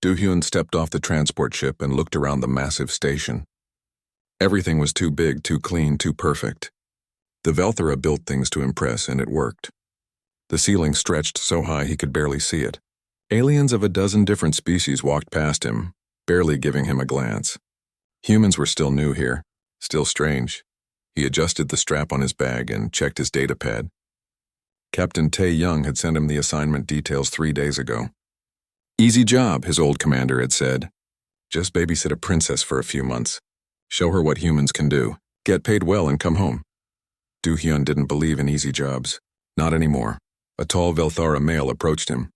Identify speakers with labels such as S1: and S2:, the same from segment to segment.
S1: Do-hyun stepped off the transport ship and looked around the massive station. Everything was too big, too clean, too perfect. The Velthara built things to impress, and it worked. The ceiling stretched so high he could barely see it. Aliens of a dozen different species walked past him, barely giving him a glance. Humans were still new here, still strange. He adjusted the strap on his bag and checked his datapad. Captain Tae-young had sent him the assignment details 3 days ago. Easy job, his old commander had said. Just babysit a princess for a few months. Show her what humans can do. Get paid well and come home. Do-hyun didn't believe in easy jobs. Not anymore. A tall Velthara male approached him.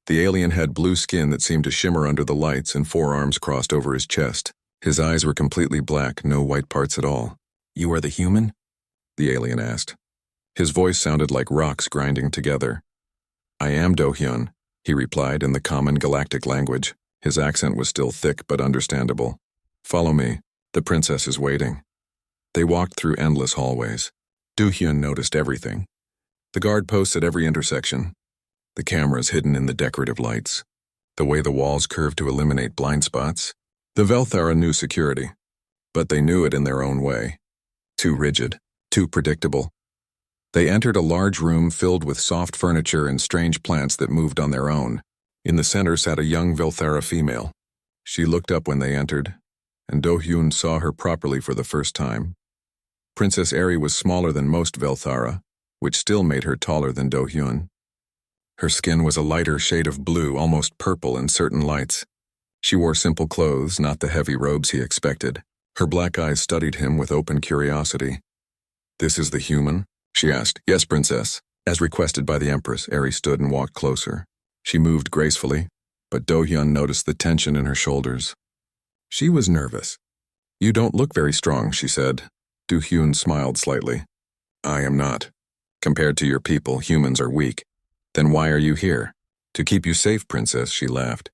S1: The alien had blue skin that seemed to shimmer under the lights and 4 arms crossed over his chest. His eyes were completely black, no white parts at all. "You are the human?" the alien asked. His voice sounded like rocks grinding together. "I am Do-hyun," he replied in the common galactic language. His accent was still thick but understandable. "Follow me. The princess is waiting." They walked through endless hallways. Do-hyun noticed everything. The guard posts at every intersection. The cameras hidden in the decorative lights. The way the walls curved to eliminate blind spots. The Velthara knew security, but they knew it in their own way. Too rigid, too predictable. They entered a large room filled with soft furniture and strange plants that moved on their own. In the center sat a young Velthara female. She looked up when they entered, and Do-hyun saw her properly for the first time. Princess Eri was smaller than most Velthara, which still made her taller than Do-hyun. Her skin was a lighter shade of blue, almost purple in certain lights. She wore simple clothes, not the heavy robes he expected. Her black eyes studied him with open curiosity. "This is the human?" she asked. "Yes, princess." As requested by the empress, Eri stood and walked closer. She moved gracefully, but Do-hyun noticed the tension in her shoulders. She was nervous. "You don't look very strong," she said. Do-hyun smiled slightly. "I am not. Compared to your people, humans are weak. Then why are you here?" "To keep you safe, princess," she laughed.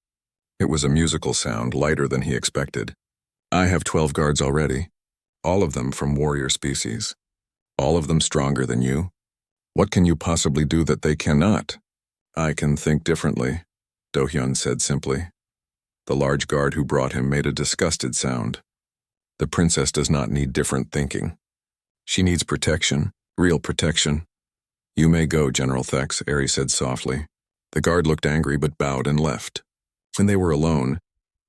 S1: It was a musical sound, lighter than he expected. "I have 12 guards already, all of them from warrior species. All of them stronger than you. What can you possibly do that they cannot?" "I can think differently," Do-hyun said simply. The large guard who brought him made a disgusted sound. "The princess does not need different thinking. She needs protection, real protection." "You may go, General Thex," Eri said softly. The guard looked angry but bowed and left. When they were alone,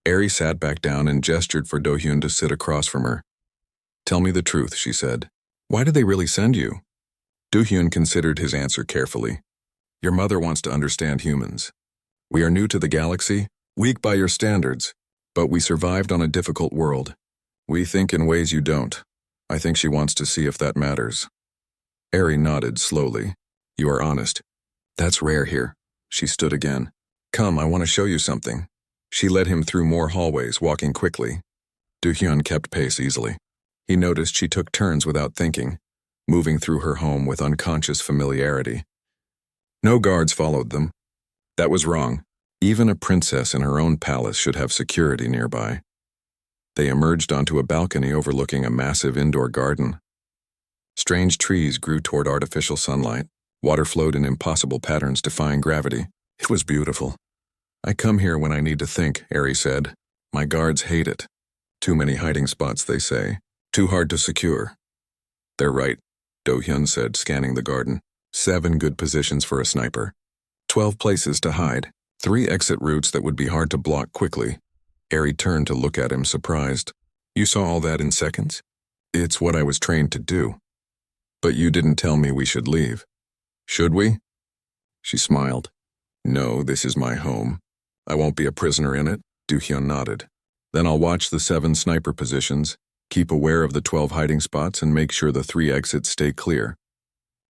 S1: Eri sat back down and gestured for Do-hyun to sit across from her. "Tell me the truth," she said. "Why did they really send you?" Do-hyun considered his answer carefully. "Your mother wants to understand humans. We are new to the galaxy, weak by your standards, but we survived on a difficult world. We think in ways you don't. I think she wants to see if that matters." Eri nodded slowly. "You are honest. That's rare here." She stood again. "Come, I want to show you something." She led him through more hallways, walking quickly. Do-hyun kept pace easily. He noticed she took turns without thinking, moving through her home with unconscious familiarity. No guards followed them. That was wrong. Even a princess in her own palace should have security nearby. They emerged onto a balcony overlooking a massive indoor garden. Strange trees grew toward artificial sunlight. Water flowed in impossible patterns defying gravity. It was beautiful. "I come here when I need to think," Eri said. "My guards hate it. Too many hiding spots, they say. Too hard to secure." "They're right," Do-hyun said, scanning the garden. 7 good positions for a sniper. 12 places to hide. 3 exit routes that would be hard to block quickly. Eri turned to look at him, surprised. "You saw all that in seconds?" "It's what I was trained to do." "But you didn't tell me we should leave." "Should we?" She smiled. "No, this is my home. I won't be a prisoner in it." Do-hyun nodded. "Then I'll watch the 7 sniper positions, keep aware of the 12 hiding spots, and make sure the 3 exits stay clear.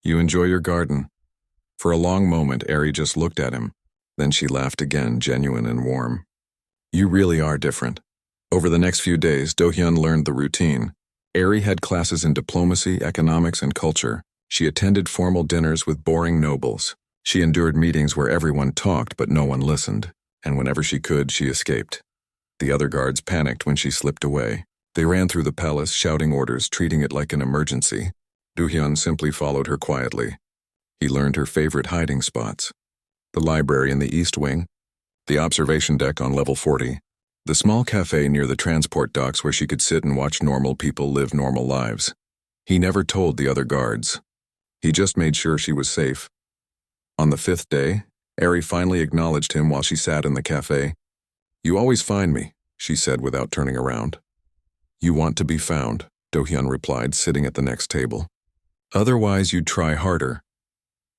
S1: You enjoy your garden." For a long moment, Eri just looked at him. Then she laughed again, genuine and warm. "You really are different." Over the next few days, Do-hyun learned the routine. Eri had classes in diplomacy, economics, and culture. She attended formal dinners with boring nobles. She endured meetings where everyone talked but no one listened, and whenever she could, she escaped. The other guards panicked when she slipped away. They ran through the palace, shouting orders, treating it like an emergency. Do-hyun simply followed her quietly. He learned her favorite hiding spots. The library in the East Wing, The observation deck on level 40. The small cafe near the transport docks where she could sit and watch normal people live normal lives. He never told the other guards. He just made sure she was safe. On the 5th day, Eri finally acknowledged him while she sat in the cafe. "You always find me," she said without turning around. "You want to be found," Do-hyun replied, sitting at the next table. "Otherwise you'd try harder.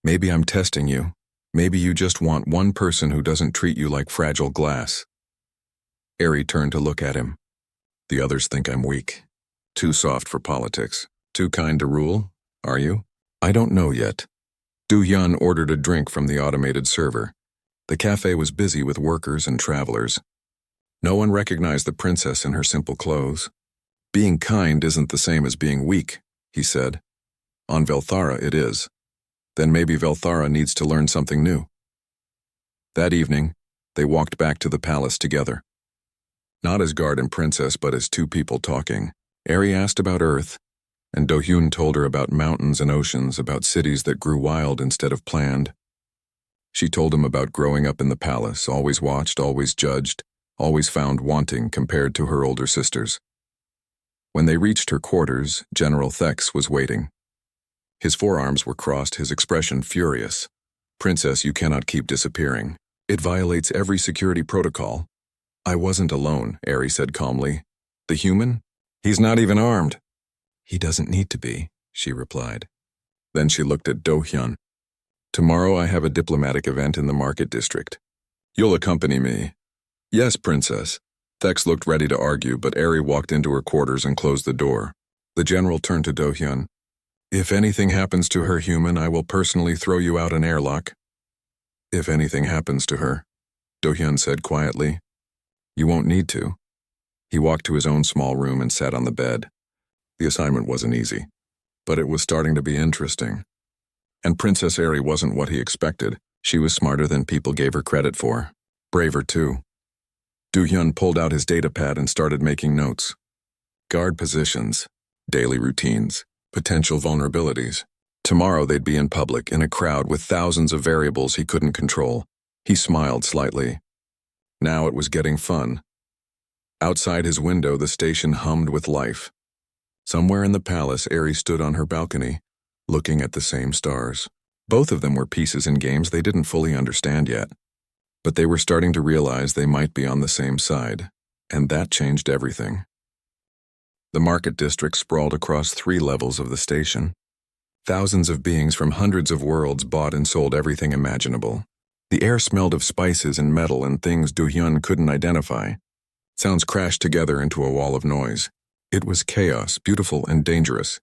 S1: Maybe I'm testing you. Maybe you just want one person who doesn't treat you like fragile glass." Eri turned to look at him. "The others think I'm weak. Too soft for politics. Too kind to rule, are you?" "I don't know yet." Do-hyun ordered a drink from the automated server. The cafe was busy with workers and travelers. No one recognized the princess in her simple clothes. "Being kind isn't the same as being weak," he said. "On Velthara it is. Then maybe Velthara needs to learn something new." That evening, they walked back to the palace together. Not as guard and princess, but as two people talking. Eri asked about Earth, and Do-hyun told her about mountains and oceans, about cities that grew wild instead of planned. She told him about growing up in the palace, always watched, always judged, always found wanting compared to her older sisters. When they reached her quarters, General Thex was waiting. His forearms were crossed, his expression furious. "Princess, you cannot keep disappearing. It violates every security protocol." "I wasn't alone," Eri said calmly. "The human? He's not even armed." "He doesn't need to be," she replied. Then she looked at Do-hyun. "Tomorrow I have a diplomatic event in the market district. You'll accompany me." "Yes, Princess." Thex looked ready to argue, but Eri walked into her quarters and closed the door. The general turned to Do-hyun. "If anything happens to her, human, I will personally throw you out an airlock." "If anything happens to her," Do-hyun said quietly. "You won't need to." He walked to his own small room and sat on the bed. The assignment wasn't easy, but it was starting to be interesting. And Princess Eri wasn't what he expected. She was smarter than people gave her credit for. Braver, too. Do-hyun pulled out his datapad and started making notes. Guard positions, daily routines, potential vulnerabilities. Tomorrow they'd be in public, in a crowd with thousands of variables he couldn't control. He smiled slightly. Now it was getting fun. Outside his window, the station hummed with life. Somewhere in the palace, Eri stood on her balcony, looking at the same stars. Both of them were pieces in games they didn't fully understand yet. But they were starting to realize they might be on the same side, and that changed everything. The market district sprawled across 3 levels of the station. Thousands of beings from hundreds of worlds bought and sold everything imaginable. The air smelled of spices and metal and things Do-hyun couldn't identify. Sounds crashed together into a wall of noise. It was chaos, beautiful and dangerous.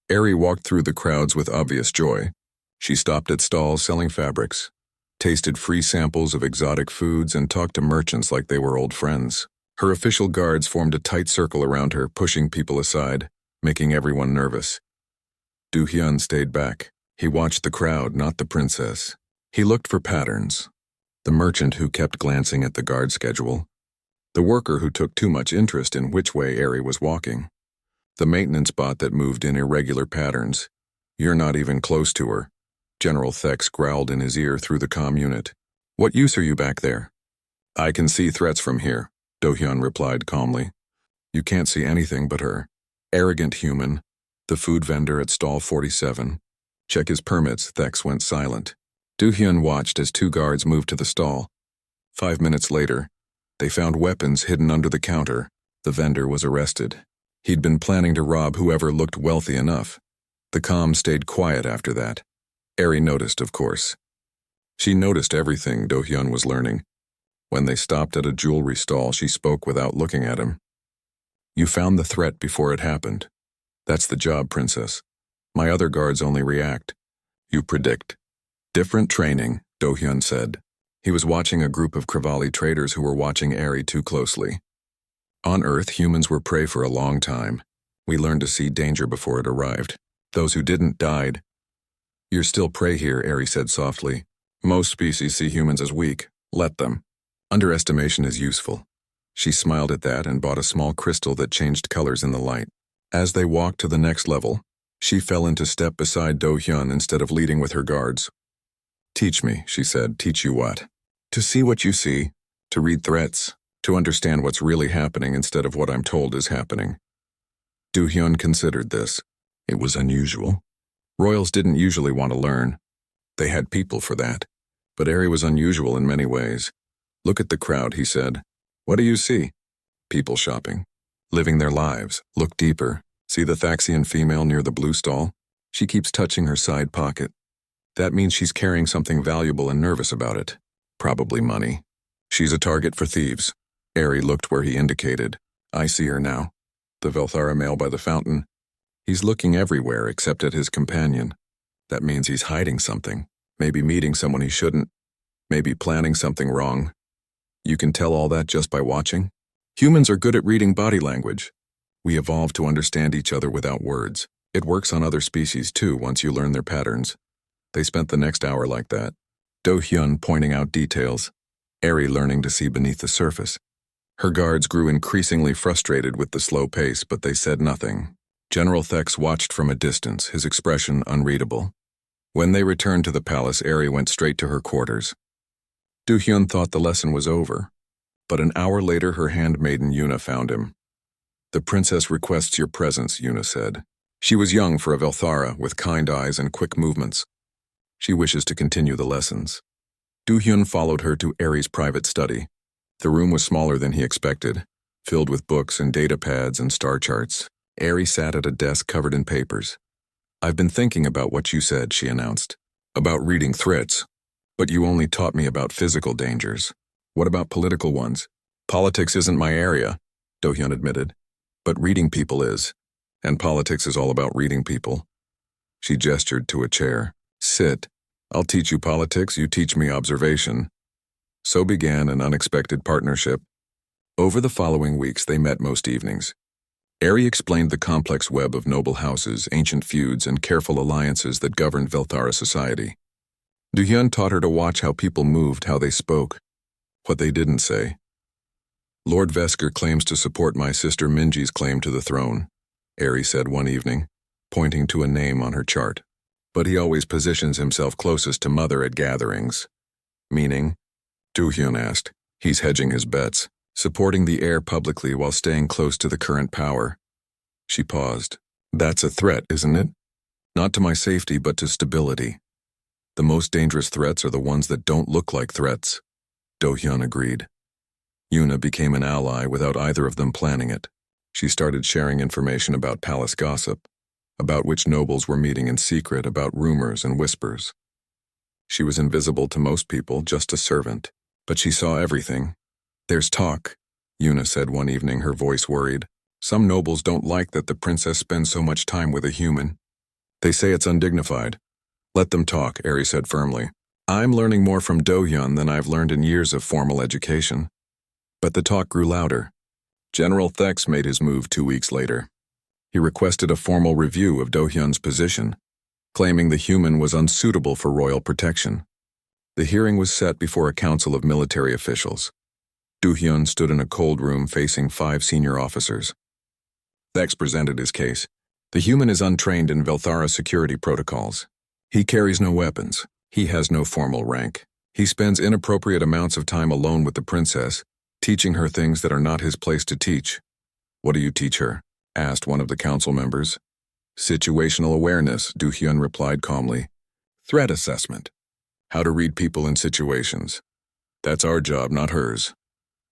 S1: Eri walked through the crowds with obvious joy. She stopped at stalls selling fabrics, tasted free samples of exotic foods, and talked to merchants like they were old friends. Her official guards formed a tight circle around her, pushing people aside, making everyone nervous. Do-hyun stayed back. He watched the crowd, not the princess. He looked for patterns. The merchant who kept glancing at the guard schedule. The worker who took too much interest in which way Eri was walking. The maintenance bot that moved in irregular patterns. "You're not even close to her," General Thex growled in his ear through the comm unit. "What use are you back there?" "I can see threats from here," Do-hyun replied calmly. "You can't see anything but her. Arrogant human." The food vendor at stall 47. "Check his permits." Thex went silent. Do-hyun watched as 2 guards moved to the stall. 5 minutes later, they found weapons hidden under the counter. The vendor was arrested. He'd been planning to rob whoever looked wealthy enough. The comm stayed quiet after that. Eri noticed, of course. She noticed everything Do-hyun was learning. When they stopped at a jewelry stall, she spoke without looking at him. "You found the threat before it happened. That's the job, Princess. My other guards only react. You predict." "Different training," Do-hyun said. He was watching a group of Kravali traders who were watching Eri too closely. "On Earth, humans were prey for a long time. We learned to see danger before it arrived. Those who didn't died." "You're still prey here," Eri said softly. "Most species see humans as weak. Let them. Underestimation is useful." She smiled at that and bought a small crystal that changed colors in the light. As they walked to the next level, she fell into step beside Do-hyun instead of leading with her guards. "Teach me," she said. "Teach you what?" To see what you see, to read threats, to understand what's really happening instead of what I'm told is happening. Do-hyun considered this. It was unusual. Royals didn't usually want to learn. They had people for that. But Eri was unusual in many ways. Look at the crowd, he said. What do you see? People shopping. Living their lives. Look deeper. See the Thaxian female near the blue stall? She keeps touching her side pocket. That means she's carrying something valuable and nervous about it. Probably money. She's a target for thieves. Eri looked where he indicated. I see her now. The Velthara male by the fountain. He's looking everywhere except at his companion. That means he's hiding something. Maybe meeting someone he shouldn't. Maybe planning something wrong. You can tell all that just by watching? Humans are good at reading body language. We evolved to understand each other without words. It works on other species too once you learn their patterns. They spent the next hour like that. Do-hyun pointing out details. Eri learning to see beneath the surface. Her guards grew increasingly frustrated with the slow pace, but they said nothing. General Thex watched from a distance, his expression unreadable. When they returned to the palace, Eri went straight to her quarters. Do-hyun thought the lesson was over, but an hour later her handmaiden Yuna found him. The princess requests your presence, Yuna said. She was young for a Velthara, with kind eyes and quick movements. She wishes to continue the lessons. Do-hyun followed her to Eri's private study. The room was smaller than he expected, filled with books and data pads and star charts. Eri sat at a desk covered in papers. I've been thinking about what you said, she announced. About reading threats. But you only taught me about physical dangers. What about political ones? Politics isn't my area, Do-hyun admitted. But reading people is. And politics is all about reading people. She gestured to a chair. Sit. I'll teach you politics, you teach me observation. So began an unexpected partnership. Over the following weeks, they met most evenings. Eri explained the complex web of noble houses, ancient feuds, and careful alliances that governed Velthara society. Do-hyun taught her to watch how people moved, how they spoke, what they didn't say. Lord Vesker claims to support my sister Minji's claim to the throne, Eri said one evening, pointing to a name on her chart. But he always positions himself closest to Mother at gatherings. Meaning? Do-hyun asked. He's hedging his bets, supporting the heir publicly while staying close to the current power. She paused. That's a threat, isn't it? Not to my safety, but to stability. The most dangerous threats are the ones that don't look like threats. Do-hyun agreed. Yuna became an ally without either of them planning it. She started sharing information about palace gossip, about which nobles were meeting in secret, about rumors and whispers. She was invisible to most people, just a servant, but she saw everything. There's talk, Yuna said one evening, her voice worried. Some nobles don't like that the princess spends so much time with a human. They say it's undignified. Let them talk, Eri said firmly. I'm learning more from Do-hyun than I've learned in years of formal education. But the talk grew louder. General Thex made his move 2 weeks later. He requested a formal review of Do-hyun's position, claiming the human was unsuitable for royal protection. The hearing was set before a council of military officials. Do-hyun stood in a cold room facing 5 senior officers. Thex presented his case. The human is untrained in Velthara security protocols. He carries no weapons. He has no formal rank. He spends inappropriate amounts of time alone with the princess, teaching her things that are not his place to teach. What do you teach her? Asked one of the council members. Situational awareness, Do-hyun replied calmly. Threat assessment. How to read people in situations. That's our job, not hers.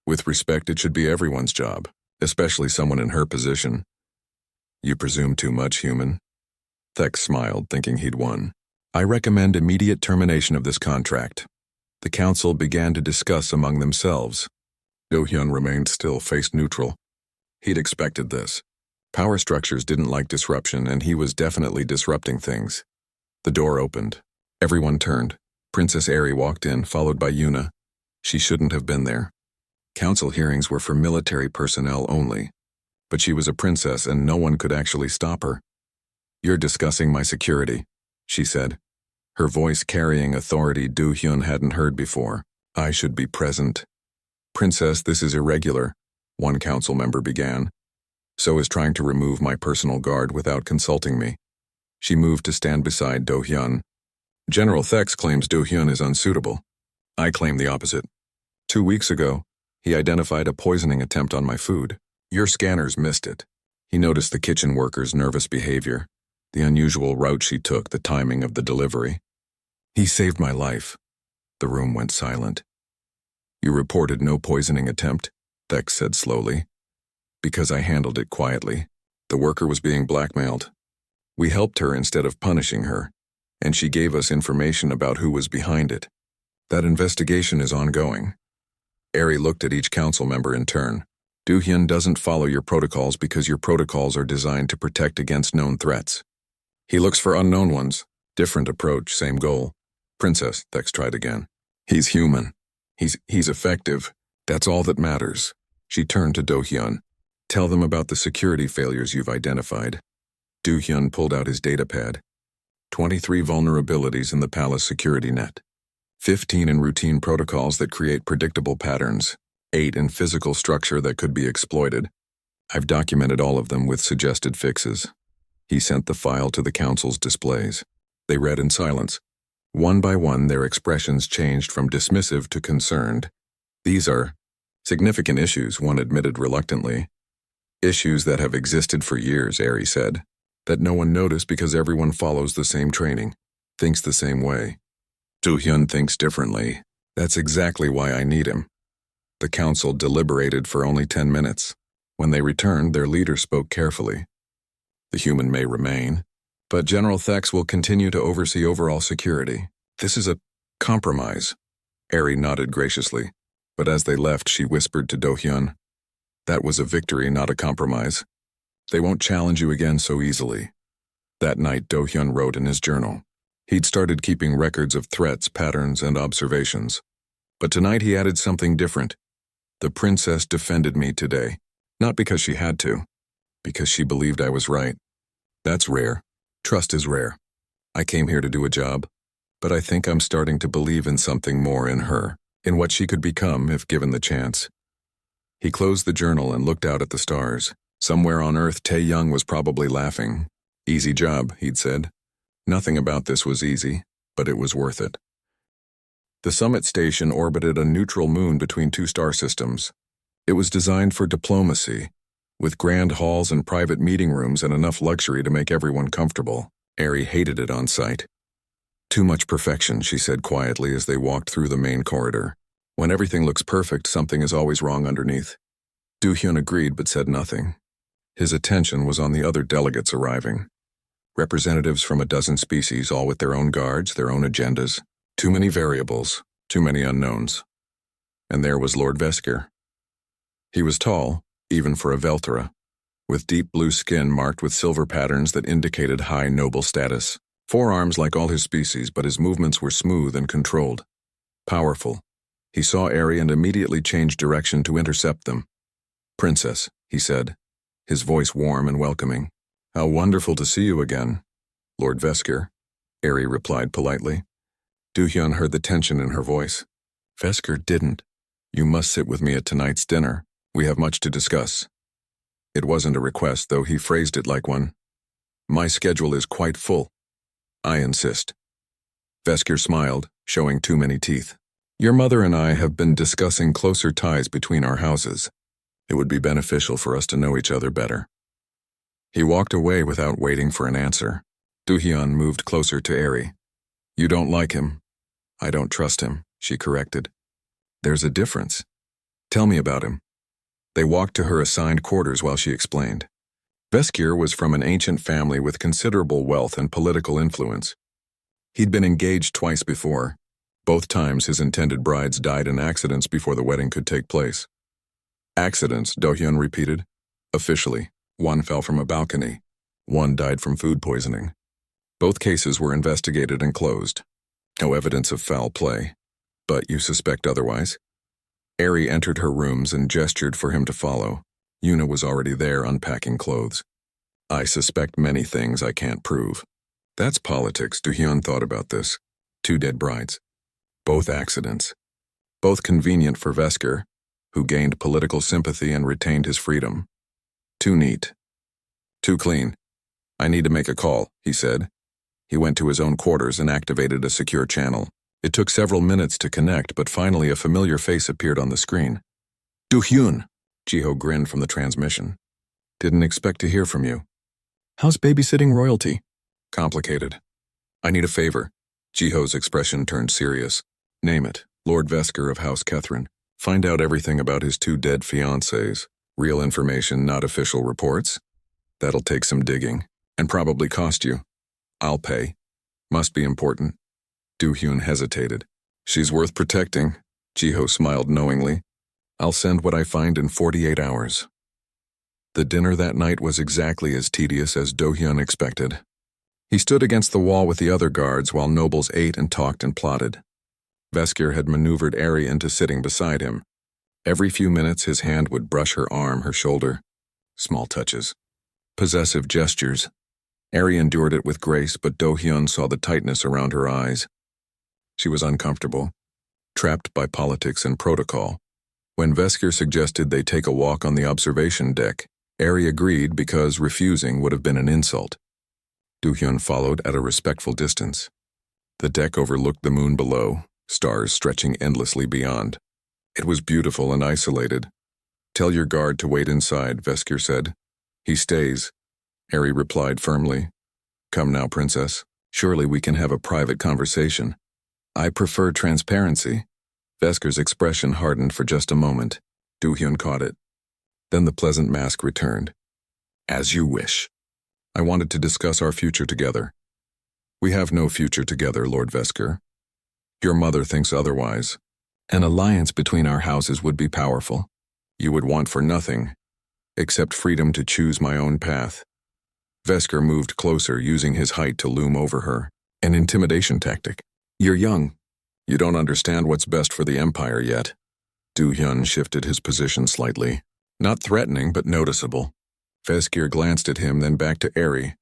S1: With respect, it should be everyone's job, especially someone in her position. You presume too much, human. Thex smiled, thinking he'd won. I recommend immediate termination of this contract. The council began to discuss among themselves. Do-hyun remained still, faced neutral. He'd expected this. Power structures didn't like disruption, and he was definitely disrupting things. The door opened. Everyone turned. Princess Eri walked in, followed by Yuna. She shouldn't have been there. Council hearings were for military personnel only. But she was a princess, and no one could actually stop her. You're discussing my security, she said, her voice carrying authority Do-hyun hadn't heard before. I should be present. Princess, this is irregular, one council member began. So is trying to remove my personal guard without consulting me. She moved to stand beside Do-hyun. General Thex claims Do-hyun is unsuitable. I claim the opposite. 2 weeks ago, he identified a poisoning attempt on my food. Your scanners missed it. He noticed the kitchen worker's nervous behavior, the unusual route she took, the timing of the delivery. He saved my life. The room went silent. You reported no poisoning attempt, Thex said slowly. Because I handled it quietly. The worker was being blackmailed. We helped her instead of punishing her, and she gave us information about who was behind it. That investigation is ongoing. Ari looked at each council member in turn. Do-hyun doesn't follow your protocols because your protocols are designed to protect against known threats. He looks for unknown ones. Different approach, same goal. Princess, Thex tried again. He's human. He's effective. That's all that matters. She turned to Do-hyun. Tell them about the security failures you've identified. Do-hyun pulled out his datapad. 23 vulnerabilities in the palace security net. 15 in routine protocols that create predictable patterns. 8 in physical structure that could be exploited. I've documented all of them with suggested fixes. He sent the file to the council's displays. They read in silence. One by one, their expressions changed from dismissive to concerned. These are significant issues, one admitted reluctantly. Issues that have existed for years, Ari said. That no one noticed because everyone follows the same training, thinks the same way. Do-hyun thinks differently. That's exactly why I need him. The council deliberated for only 10 minutes. When they returned, their leader spoke carefully. The human may remain, but General Thex will continue to oversee overall security. This is a compromise. Ari nodded graciously, but as they left, she whispered to Do-hyun. That was a victory, not a compromise. They won't challenge you again so easily. That night, Do-hyun wrote in his journal. He'd started keeping records of threats, patterns, and observations. But tonight he added something different. The princess defended me today, not because she had to, because she believed I was right. That's rare. Trust is rare. I came here to do a job, but I think I'm starting to believe in something more in her, in what she could become if given the chance. He closed the journal and looked out at the stars. Somewhere on Earth, Tae-young was probably laughing. Easy job, he'd said. Nothing about this was easy, but it was worth it. The summit station orbited a neutral moon between two star systems. It was designed for diplomacy, with grand halls and private meeting rooms and enough luxury to make everyone comfortable. Ari hated it on sight. Too much perfection, she said quietly as they walked through the main corridor. When everything looks perfect, something is always wrong underneath. Do-hyun agreed but said nothing. His attention was on the other delegates arriving. Representatives from a dozen species, all with their own guards, their own agendas. Too many variables, too many unknowns. And there was Lord Vesker. He was tall, even for a Veltera, with deep blue skin marked with silver patterns that indicated high noble status. 4 arms like all his species, but his movements were smooth and controlled. Powerful. He saw Ari and immediately changed direction to intercept them. Princess, he said, his voice warm and welcoming. How wonderful to see you again. Lord Vesker, Ari replied politely. Do-hyun heard the tension in her voice. Vesker didn't. You must sit with me at tonight's dinner. We have much to discuss. It wasn't a request, though he phrased it like one. My schedule is quite full. I insist. Vesker smiled, showing too many teeth. Your mother and I have been discussing closer ties between our houses. It would be beneficial for us to know each other better. He walked away without waiting for an answer. Do-hyun moved closer to Ari. You don't like him. I don't trust him, she corrected. There's a difference. Tell me about him. They walked to her assigned quarters while she explained. Vesker was from an ancient family with considerable wealth and political influence. He'd been engaged twice before. Both times his intended brides died in accidents before the wedding could take place. Accidents, Do-hyun repeated. Officially, one fell from a balcony. One died from food poisoning. Both cases were investigated and closed. No evidence of foul play. But you suspect otherwise? Ari entered her rooms and gestured for him to follow. Yuna was already there unpacking clothes. I suspect many things I can't prove. That's politics, Do-hyun thought about this. 2 dead brides. Both accidents. Both convenient for Vesker, who gained political sympathy and retained his freedom. Too neat. Too clean. I need to make a call, he said. He went to his own quarters and activated a secure channel. It took several minutes to connect, but finally a familiar face appeared on the screen. Do-hyun, Jiho grinned from the transmission. Didn't expect to hear from you. How's babysitting royalty? Complicated. I need a favor. Jiho's expression turned serious. Name it. Lord Vesker of House Catherine. Find out everything about his 2 dead fiancés. Real information, not official reports. That'll take some digging, and probably cost you. I'll pay. Must be important. Do-hyun hesitated. She's worth protecting. Jiho smiled knowingly. I'll send what I find in 48 hours. The dinner that night was exactly as tedious as Do-hyun expected. He stood against the wall with the other guards while nobles ate and talked and plotted. Vesker had maneuvered Eri into sitting beside him. Every few minutes his hand would brush her arm, her shoulder. Small touches. Possessive gestures. Eri endured it with grace, but Do-hyun saw the tightness around her eyes. She was uncomfortable, trapped by politics and protocol. When Vesker suggested they take a walk on the observation deck, Eri agreed because refusing would have been an insult. Do-hyun followed at a respectful distance. The deck overlooked the moon below, stars stretching endlessly beyond. It was beautiful and isolated. Tell your guard to wait inside, Vesker said. He stays, Eri replied firmly. Come now, princess. Surely we can have a private conversation. I prefer transparency. Vesker's expression hardened for just a moment. Do-hyun caught it. Then the pleasant mask returned. As you wish. I wanted to discuss our future together. We have no future together, Lord Vesker. Your mother thinks otherwise. An alliance between our houses would be powerful. You would want for nothing, except freedom to choose my own path. Vesker moved closer, using his height to loom over her. An intimidation tactic. You're young. You don't understand what's best for the Empire yet. Do-hyun shifted his position slightly. Not threatening, but noticeable. Vesker glanced at him, then back to Eri.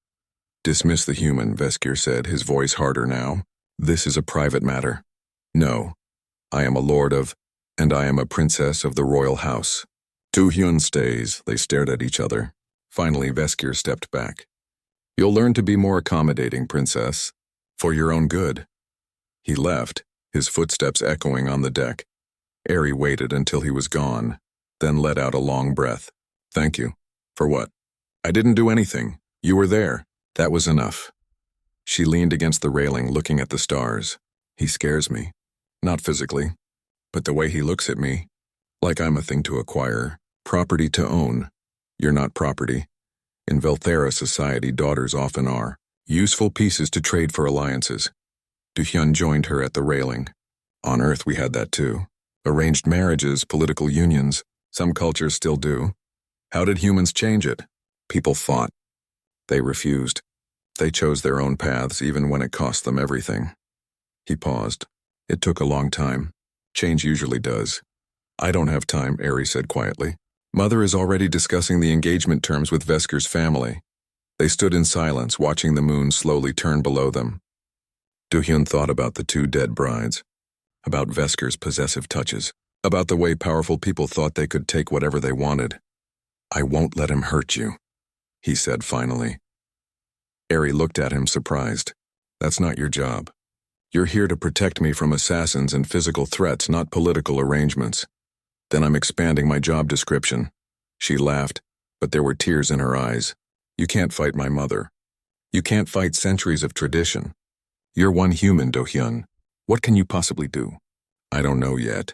S1: Dismiss the human, Vesker said, his voice harder now. This is a private matter. No. I am a lord of, and I am a princess of the royal house. Do-hyun stays. They stared at each other. Finally, Vesker stepped back. You'll learn to be more accommodating, princess. For your own good. He left, his footsteps echoing on the deck. Eri waited until he was gone, then let out a long breath. Thank you. For what? I didn't do anything. You were there. That was enough. She leaned against the railing, looking at the stars. He scares me. Not physically, but the way he looks at me. Like I'm a thing to acquire, property to own. You're not property. In Velthera society, daughters often are. Useful pieces to trade for alliances. Do-hyun joined her at the railing. On Earth we had that too. Arranged marriages, political unions. Some cultures still do. How did humans change it? People fought. They refused. They chose their own paths even when it cost them everything. He paused. It took a long time. Change usually does. I don't have time, Eri said quietly. Mother is already discussing the engagement terms with Vesker's family. They stood in silence, watching the moon slowly turn below them. Do-hyun thought about the 2 dead brides, about Vesker's possessive touches, about the way powerful people thought they could take whatever they wanted. I won't let him hurt you, he said finally. Eri looked at him surprised. That's not your job. You're here to protect me from assassins and physical threats, not political arrangements. Then I'm expanding my job description. She laughed, but there were tears in her eyes. You can't fight my mother. You can't fight centuries of tradition. You're one human, Do-hyun. What can you possibly do? I don't know yet,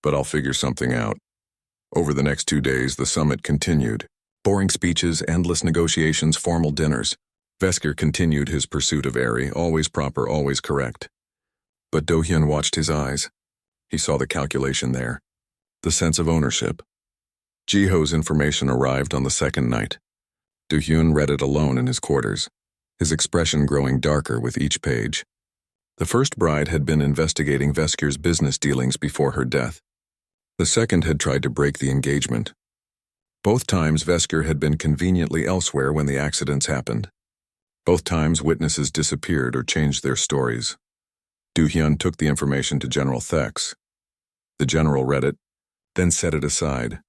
S1: but I'll figure something out. Over the next 2 days, the summit continued. Boring speeches, endless negotiations, formal dinners. Vesker continued his pursuit of Eri, always proper, always correct. But Do-hyun watched his eyes. He saw the calculation there. The sense of ownership. Jiho's information arrived on the second night. Do-hyun read it alone in his quarters, his expression growing darker with each page. The first bride had been investigating Vesker's business dealings before her death. The second had tried to break the engagement. Both times Vesker had been conveniently elsewhere when the accidents happened. Both times witnesses disappeared or changed their stories. Do-hyun took the information to General Thex. The general read it, then set it aside.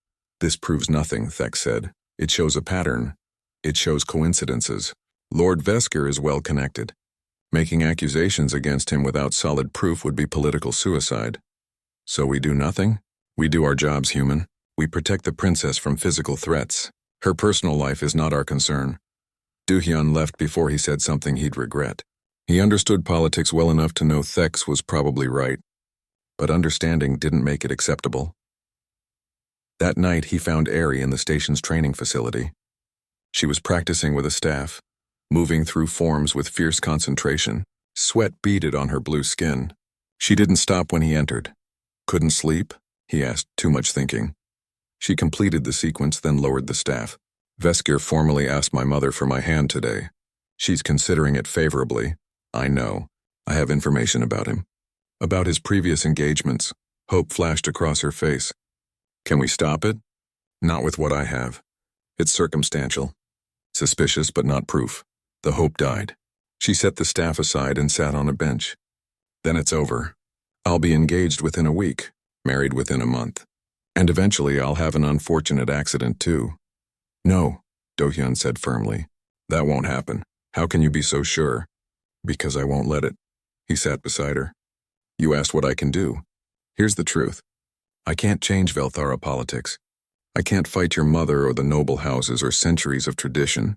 S1: This proves nothing, Thex said. It shows a pattern. It shows coincidences. Lord Vesker is well connected. Making accusations against him without solid proof would be political suicide. So we do nothing? We do our jobs, human. We protect the princess from physical threats. Her personal life is not our concern. Do-hyun left before he said something he'd regret. He understood politics well enough to know Thex was probably right, but understanding didn't make it acceptable. That night, he found Eri in the station's training facility. She was practicing with a staff, moving through forms with fierce concentration. Sweat beaded on her blue skin. She didn't stop when he entered. Couldn't sleep? He asked, too much thinking. She completed the sequence, then lowered the staff. Veskir formally asked my mother for my hand today. She's considering it favorably. I know. I have information about him. About his previous engagements. Hope flashed across her face. Can we stop it? Not with what I have. It's circumstantial. Suspicious, but not proof. The hope died. She set the staff aside and sat on a bench. Then it's over. I'll be engaged within a week, married within a month. And eventually I'll have an unfortunate accident too. No, Do-hyun said firmly. That won't happen. How can you be so sure? Because I won't let it. He sat beside her. You asked what I can do. Here's the truth. I can't change Velthara politics. I can't fight your mother or the noble houses or centuries of tradition.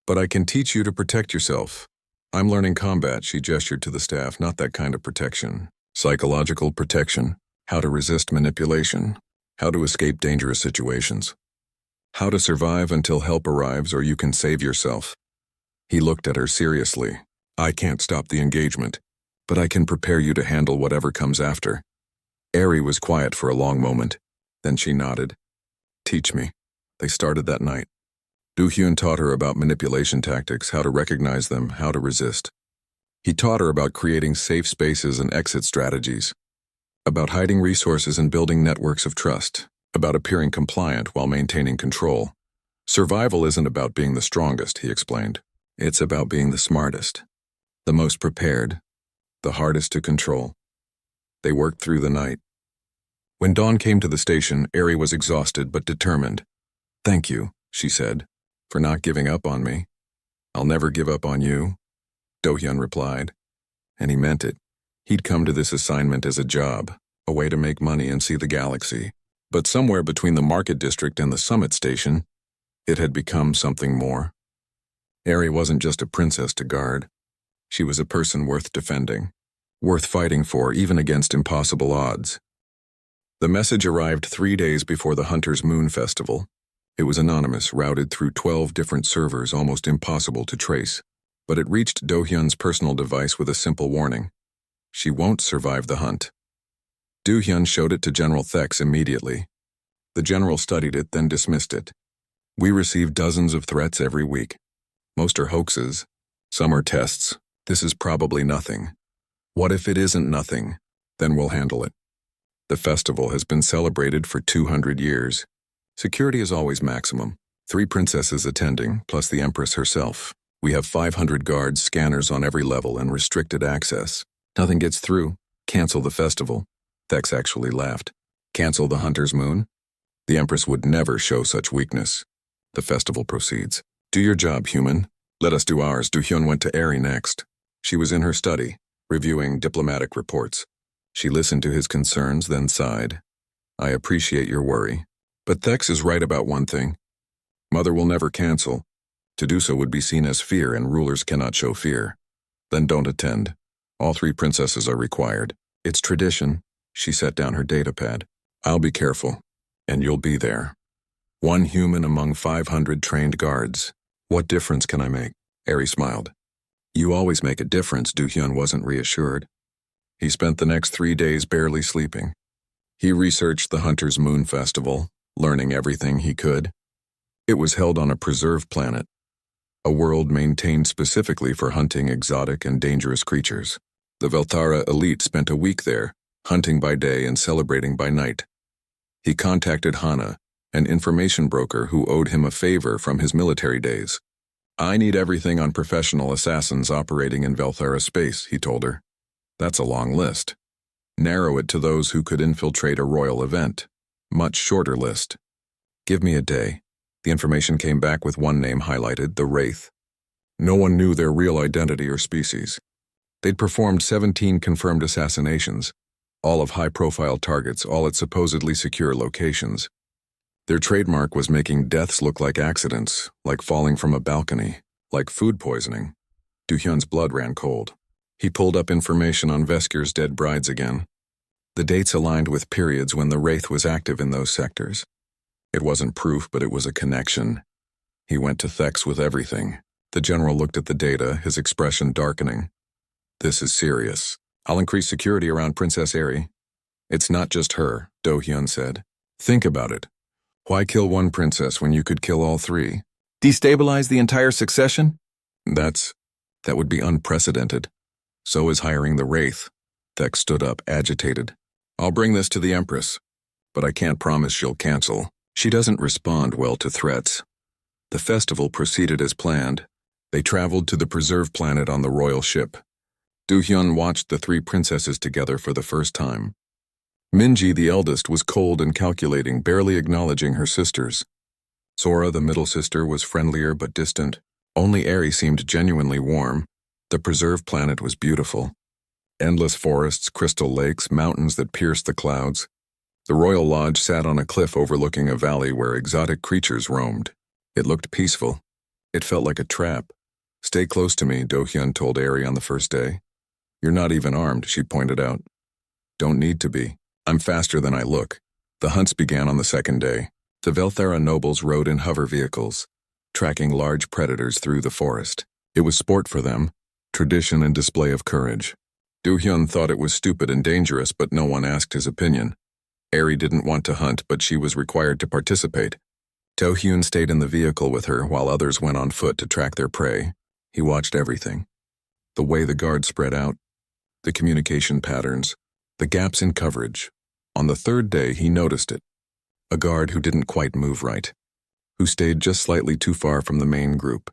S1: But I can teach you to protect yourself. I'm learning combat, she gestured to the staff, not that kind of protection. Psychological protection. How to resist manipulation. How to escape dangerous situations. How to survive until help arrives or you can save yourself. He looked at her seriously. I can't stop the engagement, but I can prepare you to handle whatever comes after. Eri was quiet for a long moment. Then she nodded. Teach me. They started that night. Do-hyun taught her about manipulation tactics, how to recognize them, how to resist. He taught her about creating safe spaces and exit strategies, about hiding resources and building networks of trust, about appearing compliant while maintaining control. Survival isn't about being the strongest, he explained. It's about being the smartest, the most prepared, the hardest to control. They worked through the night. When dawn came to the station, Eri was exhausted but determined. Thank you, she said, for not giving up on me. I'll never give up on you, Do-hyun replied. And he meant it. He'd come to this assignment as a job, a way to make money and see the galaxy. But somewhere between the market district and the summit station, it had become something more. Eri wasn't just a princess to guard. She was a person worth defending, worth fighting for even against impossible odds. The message arrived 3 days before the Hunter's Moon Festival. It was anonymous, routed through 12 different servers, almost impossible to trace. But it reached Do-hyun's personal device with a simple warning. She won't survive the hunt. Do-hyun showed it to General Thex immediately. The general studied it, then dismissed it. We receive dozens of threats every week. Most are hoaxes. Some are tests. This is probably nothing. What if it isn't nothing? Then we'll handle it. The festival has been celebrated for 200 years. Security is always maximum. 3 princesses attending, plus the Empress herself. We have 500 guards, scanners on every level, and restricted access. Nothing gets through. Cancel the festival. Thex actually laughed. Cancel the Hunter's Moon? The Empress would never show such weakness. The festival proceeds. Do your job, human. Let us do ours. Do-hyun went to Eri next. She was in her study, reviewing diplomatic reports. She listened to his concerns, then sighed. I appreciate your worry. But Thex is right about one thing. Mother will never cancel. To do so would be seen as fear, and rulers cannot show fear. Then don't attend. All 3 princesses are required. It's tradition. She set down her datapad. I'll be careful, and you'll be there. 1 human among 500 trained guards. What difference can I make? Eri smiled. You always make a difference, Do-hyun wasn't reassured. He spent the next 3 days barely sleeping. He researched the Hunter's Moon Festival, learning everything he could. It was held on a preserved planet, a world maintained specifically for hunting exotic and dangerous creatures. The Velthara elite spent a week there, hunting by day and celebrating by night. He contacted Hana, an information broker who owed him a favor from his military days. I need everything on professional assassins operating in Velthara space, he told her. That's a long list. Narrow it to those who could infiltrate a royal event. Much shorter list. Give me a day. The information came back with one name highlighted, the Wraith. No one knew their real identity or species. They'd performed 17 confirmed assassinations, all of high-profile targets, all at supposedly secure locations. Their trademark was making deaths look like accidents, like falling from a balcony, like food poisoning. Do-hyun's blood ran cold. He pulled up information on Veskir's dead brides again. The dates aligned with periods when the Wraith was active in those sectors. It wasn't proof, but it was a connection. He went to Thex with everything. The general looked at the data, his expression darkening. This is serious. I'll increase security around Princess Aerie. It's not just her, Do-hyun said. Think about it. Why kill one princess when you could kill all three? Destabilize the entire succession? That would be unprecedented. So is hiring the Wraith. Thex stood up, agitated. I'll bring this to the Empress, but I can't promise she'll cancel. She doesn't respond well to threats. The festival proceeded as planned. They traveled to the preserve planet on the royal ship. Do-hyun watched the three princesses together for the first time. Minji, the eldest, was cold and calculating, barely acknowledging her sisters. Sora, the middle sister, was friendlier but distant. Only Aerie seemed genuinely warm. The preserve planet was beautiful. Endless forests, crystal lakes, mountains that pierced the clouds. The royal lodge sat on a cliff overlooking a valley where exotic creatures roamed. It looked peaceful. It felt like a trap. Stay close to me, Do-hyun told Aerie on the first day. You're not even armed, she pointed out. Don't need to be. I'm faster than I look. The hunts began on the second day. The Velthera nobles rode in hover vehicles, tracking large predators through the forest. It was sport for them, tradition and display of courage. Do-hyun thought it was stupid and dangerous, but no one asked his opinion. Aerie didn't want to hunt, but she was required to participate. Do-hyun stayed in the vehicle with her while others went on foot to track their prey. He watched everything. The way the guards spread out, the communication patterns, the gaps in coverage. On the third day, he noticed it. A guard who didn't quite move right, who stayed just slightly too far from the main group,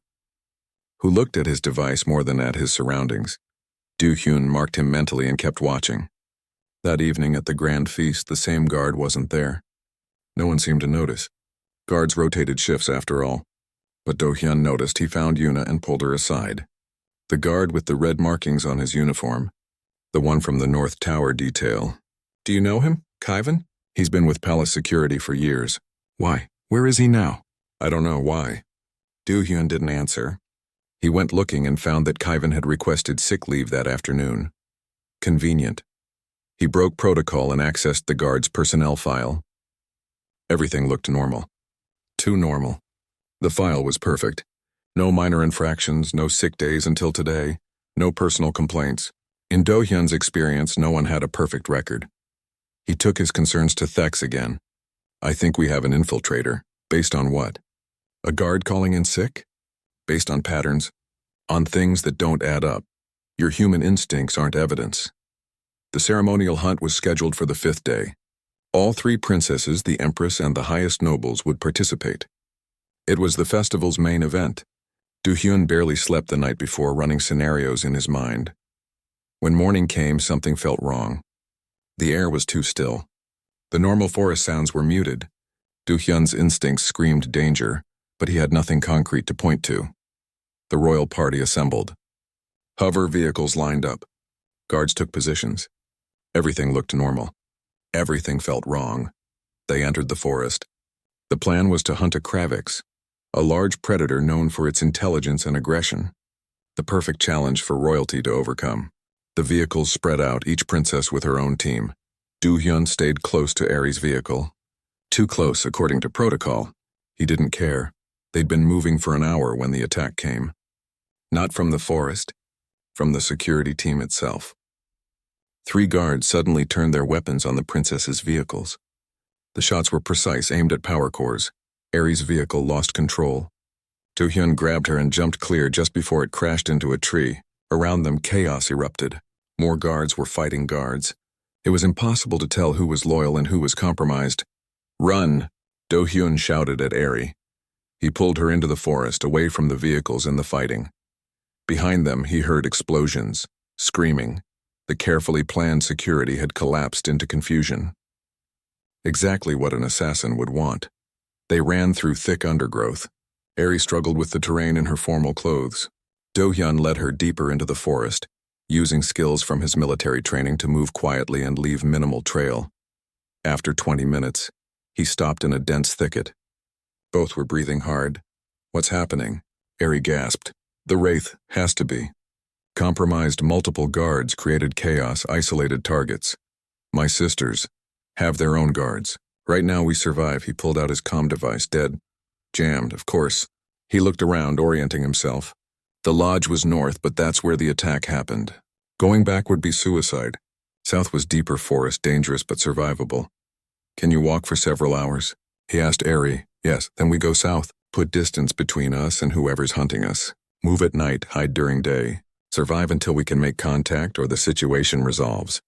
S1: who looked at his device more than at his surroundings. Do-hyun marked him mentally and kept watching. That evening at the grand feast, the same guard wasn't there. No one seemed to notice. Guards rotated shifts after all. But Do-hyun noticed. He found Yuna and pulled her aside. The guard with the red markings on his uniform, the one from the North Tower detail. Do you know him, Kaivan? He's been with Palace Security for years. Why? Where is he now? I don't know why. Do-hyun didn't answer. He went looking and found that Kaivan had requested sick leave that afternoon. Convenient. He broke protocol and accessed the guard's personnel file. Everything looked normal. Too normal. The file was perfect. No minor infractions, no sick days until today, no personal complaints. In Do-hyun's experience, no one had a perfect record. He took his concerns to Thex again. I think we have an infiltrator. Based on what? A guard calling in sick? Based on patterns? On things that don't add up. Your human instincts aren't evidence. The ceremonial hunt was scheduled for the 5th day. All three princesses, the Empress, and the highest nobles would participate. It was the festival's main event. Do-hyun barely slept the night before, running scenarios in his mind. When morning came, something felt wrong. The air was too still. The normal forest sounds were muted. Do-hyun's instincts screamed danger, but he had nothing concrete to point to. The royal party assembled. Hover vehicles lined up. Guards took positions. Everything looked normal. Everything felt wrong. They entered the forest. The plan was to hunt a Kravix, a large predator known for its intelligence and aggression. The perfect challenge for royalty to overcome. The vehicles spread out, each princess with her own team. Do-hyun stayed close to Aerie's vehicle. Too close, according to protocol. He didn't care. They'd been moving for an hour when the attack came. Not from the forest, from the security team itself. 3 guards suddenly turned their weapons on the princess's vehicles. The shots were precise, aimed at power cores. Aerie's vehicle lost control. Do-hyun grabbed her and jumped clear just before it crashed into a tree. Around them, chaos erupted. More guards were fighting guards. It was impossible to tell who was loyal and who was compromised. Run! Do-hyun shouted at Aerie. He pulled her into the forest, away from the vehicles and the fighting. Behind them, he heard explosions, screaming. The carefully planned security had collapsed into confusion. Exactly what an assassin would want. They ran through thick undergrowth. Aerie struggled with the terrain in her formal clothes. Do-hyun led her deeper into the forest. using skills from his military training to move quietly and leave minimal trail. After 20 minutes, he stopped in a dense thicket. Both were breathing hard. "What's happening?" Eri gasped. "The Wraith has to be. Compromised multiple guards, created chaos, isolated targets. My sisters have their own guards. Right now we survive." He pulled out his comm device. "Dead. Jammed, of course." He looked around, orienting himself. The lodge was north, but that's where the attack happened. Going back would be suicide. South was deeper forest, dangerous but survivable. "Can you walk for several hours?" he asked Eri. "Yes, then we go south. Put distance between us and whoever's hunting us. Move at night, hide during day. Survive until we can make contact or the situation resolves.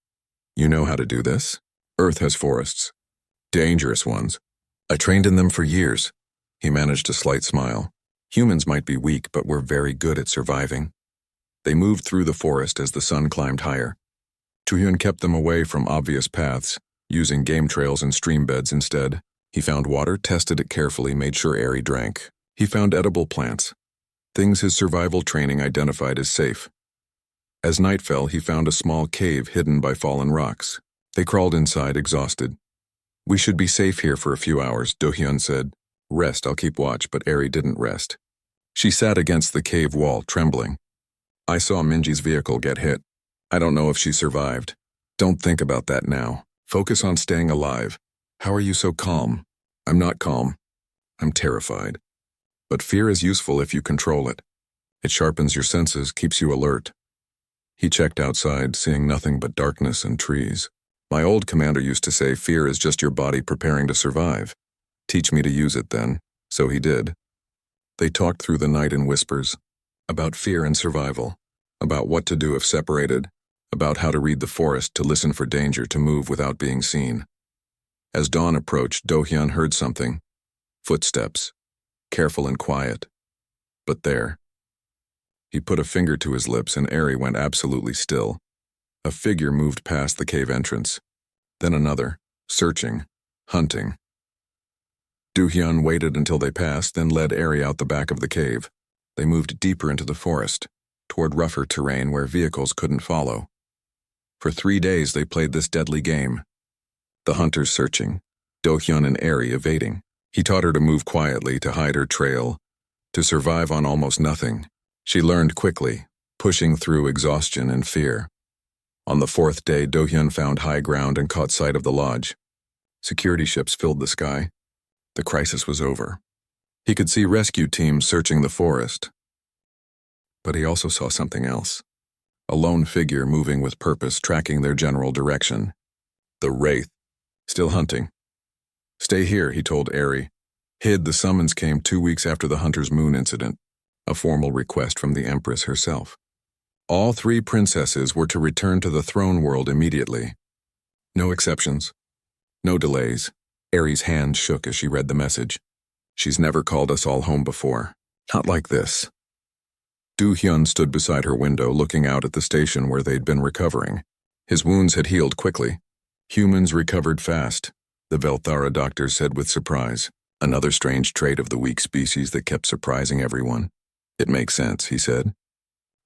S1: You know how to do this? Earth has forests. Dangerous ones. I trained in them for years." He managed a slight smile. "Humans might be weak, but we're very good at surviving." They moved through the forest as the sun climbed higher. Tuhyun kept them away from obvious paths, using game trails and stream beds instead. He found water, tested it carefully, made sure Eri drank. He found edible plants, things his survival training identified as safe. As night fell, he found a small cave hidden by fallen rocks. They crawled inside, exhausted. "We should be safe here for a few hours," Do-hyun said. "Rest, I'll keep watch," but Eri didn't rest. She sat against the cave wall, trembling. "I saw Minji's vehicle get hit. I don't know if she survived." "Don't think about that now. Focus on staying alive." "How are you so calm?" "I'm not calm. I'm terrified. But fear is useful if you control it. It sharpens your senses, keeps you alert." He checked outside, seeing nothing but darkness and trees. "My old commander used to say fear is just your body preparing to survive. Teach me to use it then." So he did. They talked through the night in whispers, about fear and survival, about what to do if separated, about how to read the forest, to listen for danger, to move without being seen. As dawn approached, Do-hyun heard something. Footsteps, careful and quiet. But there. He put a finger to his lips and Eri went absolutely still. A figure moved past the cave entrance. Then another, searching, hunting. Do-hyun waited until they passed, then led Eri out the back of the cave. They moved deeper into the forest, toward rougher terrain where vehicles couldn't follow. For 3 days they played this deadly game. The hunters searching, Do-hyun and Eri evading. He taught her to move quietly, to hide her trail, to survive on almost nothing. She learned quickly, pushing through exhaustion and fear. On the 4th day, Do-hyun found high ground and caught sight of the lodge. Security ships filled the sky. The crisis was over. He could see rescue teams searching the forest. But he also saw something else. A lone figure moving with purpose, tracking their general direction. The Wraith. Still hunting. "Stay here," he told Eri. Hid, the summons came 2 weeks after the Hunter's Moon incident. A formal request from the Empress herself. All 3 princesses were to return to the throne world immediately. No exceptions. No delays. Eri's hand shook as she read the message. "She's never called us all home before. Not like this." Do-hyun stood beside her window, looking out at the station where they'd been recovering. His wounds had healed quickly. Humans recovered fast, the Velthara doctor said with surprise. Another strange trait of the weak species that kept surprising everyone. "It makes sense," he said.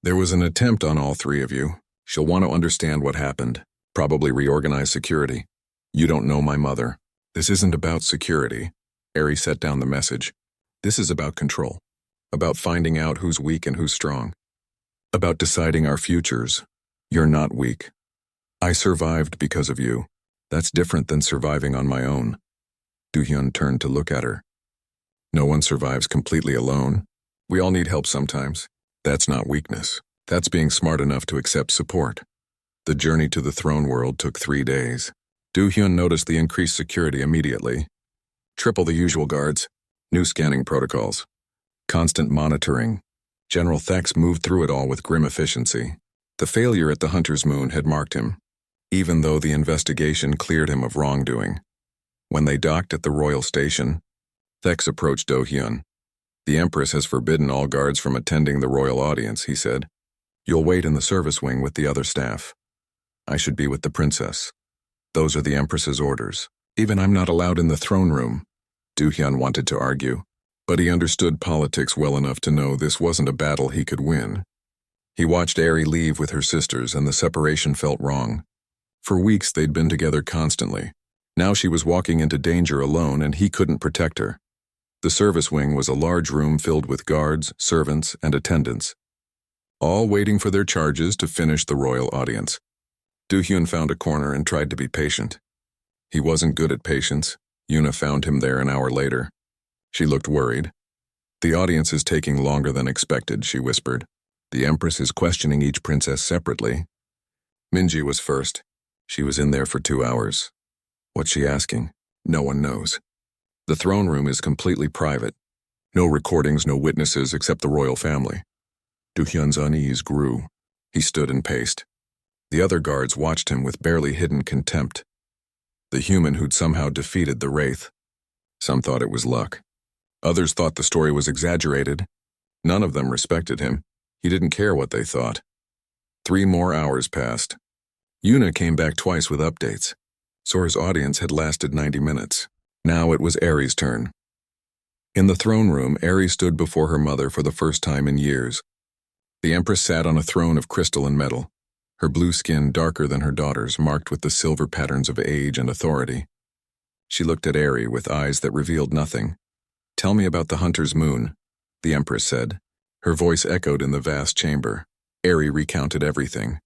S1: "There was an attempt on all 3 of you. She'll want to understand what happened. Probably reorganize security. You don't know my mother. This isn't about security." Eri set down the message. "This is about control. About finding out who's weak and who's strong. About deciding our futures. You're not weak. I survived because of you. That's different than surviving on my own." Do-hyun turned to look at her. "No one survives completely alone. We all need help sometimes. That's not weakness. That's being smart enough to accept support." The journey to the throne world took 3 days. Do-hyun noticed the increased security immediately. Triple the usual guards, new scanning protocols, constant monitoring. General Thex moved through it all with grim efficiency. The failure at the Hunter's Moon had marked him, even though the investigation cleared him of wrongdoing. When they docked at the royal station, Thex approached Do-hyun. "The Empress has forbidden all guards from attending the royal audience," he said. "You'll wait in the service wing with the other staff. I should be with the princess. Those are the Empress's orders. Even I'm not allowed in the throne room." Do-hyun wanted to argue, but he understood politics well enough to know this wasn't a battle he could win. He watched Eri leave with her sisters, and the separation felt wrong. For weeks they'd been together constantly. Now she was walking into danger alone, and he couldn't protect her. The service wing was a large room filled with guards, servants, and attendants, all waiting for their charges to finish the royal audience. Do-hyun found a corner and tried to be patient. He wasn't good at patience. Yuna found him there an hour later. She looked worried. "The audience is taking longer than expected," she whispered. "The Empress is questioning each princess separately." Minji was first. She was in there for 2 hours. What's she asking? No one knows. The throne room is completely private. No recordings, no witnesses except the royal family. Do-hyun's unease grew. He stood and paced. The other guards watched him with barely hidden contempt. The human who'd somehow defeated the Wraith. Some thought it was luck. Others thought the story was exaggerated. None of them respected him. He didn't care what they thought. 3 more hours passed. Yuna came back twice with updates. Sora's audience had lasted 90 minutes. Now it was Eri's turn. In the throne room, Eri stood before her mother for the first time in years. The Empress sat on a throne of crystal and metal, her blue skin darker than her daughter's, marked with the silver patterns of age and authority. She looked at Eri with eyes that revealed nothing. "Tell me about the Hunter's Moon," the Empress said. Her voice echoed in the vast chamber. Eri recounted everything.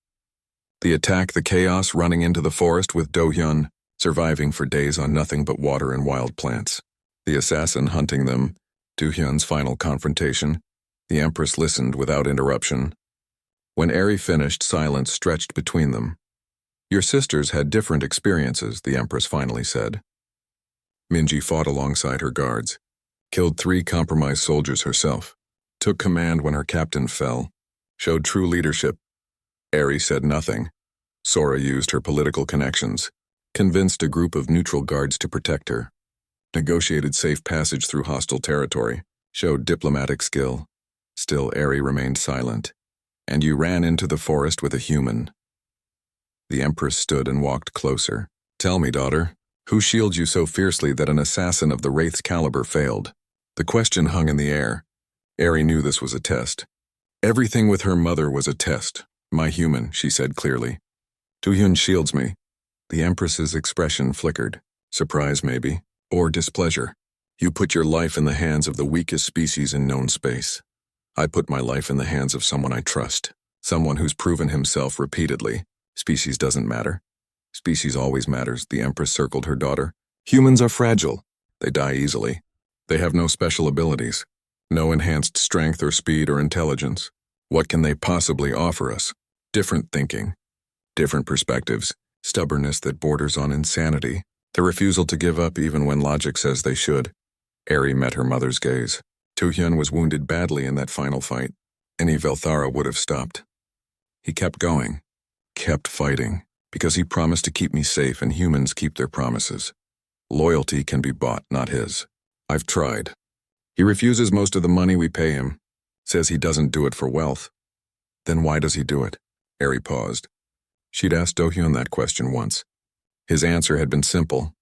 S1: The attack, the chaos, running into the forest with Do-hyun, surviving for days on nothing but water and wild plants. The assassin hunting them, Do-hyun's final confrontation. The Empress listened without interruption. When Eri finished, silence stretched between them. "Your sisters had different experiences," the Empress finally said. Minji fought alongside her guards, killed 3 compromised soldiers herself, took command when her captain fell, showed true leadership. Eri said nothing. Sora used her political connections, convinced a group of neutral guards to protect her, negotiated safe passage through hostile territory, showed diplomatic skill. Still, Eri remained silent. "And you ran into the forest with a human." The Empress stood and walked closer. "Tell me, daughter, who shields you so fiercely that an assassin of the Wraith's caliber failed?" The question hung in the air. Eri knew this was a test. Everything with her mother was a test. "My human," she said clearly. "Do-hyun shields me." The Empress's expression flickered. Surprise, maybe, or displeasure. "You put your life in the hands of the weakest species in known space. I put my life in the hands of someone I trust, someone who's proven himself repeatedly. Species doesn't matter. Species always matters," the Empress circled her daughter. "Humans are fragile. They die easily. They have no special abilities, no enhanced strength or speed or intelligence. What can they possibly offer us? Different thinking, different perspectives, stubbornness that borders on insanity, the refusal to give up even when logic says they should." Eri met her mother's gaze. Do-hyun was wounded badly in that final fight. Any Velthara would have stopped. He kept going, kept fighting, because he promised to keep me safe, and humans keep their promises. Loyalty can be bought, not his. I've tried. He refuses most of the money we pay him, says he doesn't do it for wealth. Then why does he do it? Eri paused. She'd asked Do-hyun that question once. His answer had been simple.